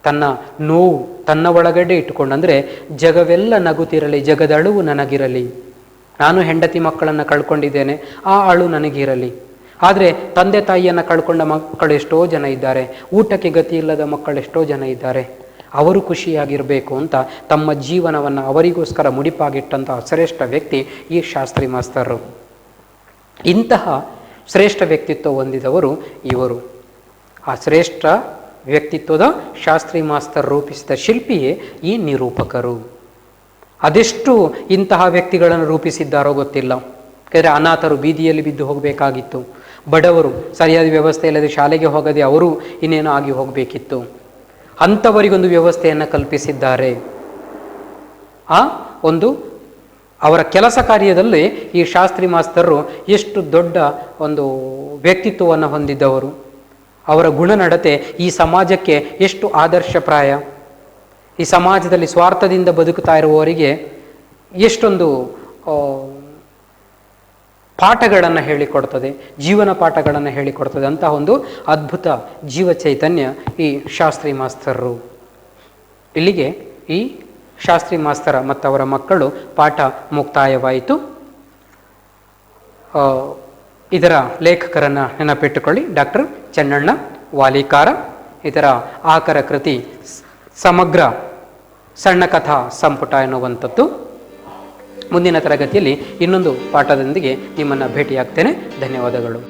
ತನ್ನ ನೋವು ತನ್ನ ಒಳಗಡೆ ಇಟ್ಟುಕೊಂಡು, ಅಂದರೆ ಜಗವೆಲ್ಲ ನಗುತ್ತಿರಲಿ, ಜಗದ ಅಳುವು ನನಗಿರಲಿ, ನಾನು ಹೆಂಡತಿ ಮಕ್ಕಳನ್ನು ಕಳ್ಕೊಂಡಿದ್ದೇನೆ, ಆ ಅಳು ನನಗಿರಲಿ. ಆದರೆ ತಂದೆ ತಾಯಿಯನ್ನು ಕಳ್ಕೊಂಡ ಮಕ್ಕಳು ಎಷ್ಟೋ ಜನ ಇದ್ದಾರೆ, ಊಟಕ್ಕೆ ಗತಿ ಇಲ್ಲದ ಮಕ್ಕಳು ಎಷ್ಟೋ ಜನ ಇದ್ದಾರೆ. ಅವರು ಖುಷಿಯಾಗಿರಬೇಕು ಅಂತ ತಮ್ಮ ಜೀವನವನ್ನು ಅವರಿಗೋಸ್ಕರ ಮುಡಿಪಾಗಿಟ್ಟಂತಹ ಶ್ರೇಷ್ಠ ವ್ಯಕ್ತಿ ಈ ಶಾಸ್ತ್ರಿ ಮಾಸ್ತರು. ಇಂತಹ ಶ್ರೇಷ್ಠ ವ್ಯಕ್ತಿತ್ವ ಹೊಂದಿದವರು ಇವರು. ಆ ಶ್ರೇಷ್ಠ ವ್ಯಕ್ತಿತ್ವದ ಶಾಸ್ತ್ರಿ ಮಾಸ್ತರ್ ರೂಪಿಸಿದ ಶಿಲ್ಪಿಯೇ ಈ ನಿರೂಪಕರು. ಅದೆಷ್ಟು ಇಂತಹ ವ್ಯಕ್ತಿಗಳನ್ನು ರೂಪಿಸಿದ್ದಾರೋ ಗೊತ್ತಿಲ್ಲ. ಯಾಕೆಂದರೆ ಅನಾಥರು ಬೀದಿಯಲ್ಲಿ ಬಿದ್ದು ಹೋಗಬೇಕಾಗಿತ್ತು, ಬಡವರು ಸರಿಯಾದ ವ್ಯವಸ್ಥೆ ಇಲ್ಲದೆ ಶಾಲೆಗೆ ಹೋಗದೆ ಅವರು ಇನ್ನೇನೋ ಆಗಿ ಹೋಗಬೇಕಿತ್ತು. ಅಂಥವರಿಗೊಂದು ವ್ಯವಸ್ಥೆಯನ್ನು ಕಲ್ಪಿಸಿದ್ದಾರೆ. ಆ ಒಂದು ಅವರ ಕೆಲಸ ಕಾರ್ಯದಲ್ಲಿ ಈ ಶಾಸ್ತ್ರಿ ಮಾಸ್ತರು ಎಷ್ಟು ದೊಡ್ಡ ಒಂದು ವ್ಯಕ್ತಿತ್ವವನ್ನು ಹೊಂದಿದ್ದವರು, ಅವರ ಗುಣನಡತೆ ಈ ಸಮಾಜಕ್ಕೆ ಎಷ್ಟು ಆದರ್ಶಪ್ರಾಯ, ಈ ಸಮಾಜದಲ್ಲಿ ಸ್ವಾರ್ಥದಿಂದ ಬದುಕುತ್ತಾ ಇರುವವರಿಗೆ ಎಷ್ಟೊಂದು ಪಾಠಗಳನ್ನು ಹೇಳಿಕೊಡ್ತದೆ, ಜೀವನ ಪಾಠಗಳನ್ನು ಹೇಳಿಕೊಡ್ತದೆ. ಅಂತಹ ಒಂದು ಅದ್ಭುತ ಜೀವ ಚೈತನ್ಯ ಈ ಶಾಸ್ತ್ರಿ ಮಾಸ್ತರರು. ಇಲ್ಲಿಗೆ ಈ ಶಾಸ್ತ್ರಿ ಮಾಸ್ತರ ಮತ್ತು ಅವರ ಮಕ್ಕಳು ಪಾಠ ಮುಕ್ತಾಯವಾಯಿತು. ಇದರ ಲೇಖಕರನ್ನು ನೆನಪಿಟ್ಟುಕೊಳ್ಳಿ, ಡಾಕ್ಟರ್ ಚೆನ್ನಣ್ಣ ವಾಲಿಕಾರ. ಇದರ ಆಕರ ಕೃತಿ ಸಮಗ್ರ ಸಣ್ಣ ಕಥಾ ಸಂಪುಟ ಎನ್ನುವಂಥದ್ದು. ಮುಂದಿನ ತರಗತಿಯಲ್ಲಿ ಇನ್ನೊಂದು ಪಾಠದೊಂದಿಗೆ ನಿಮ್ಮನ್ನು ಭೇಟಿಯಾಗ್ತೇನೆ. ಧನ್ಯವಾದಗಳು.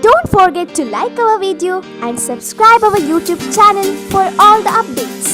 Don't forget to like our video and subscribe our YouTube channel for all the updates.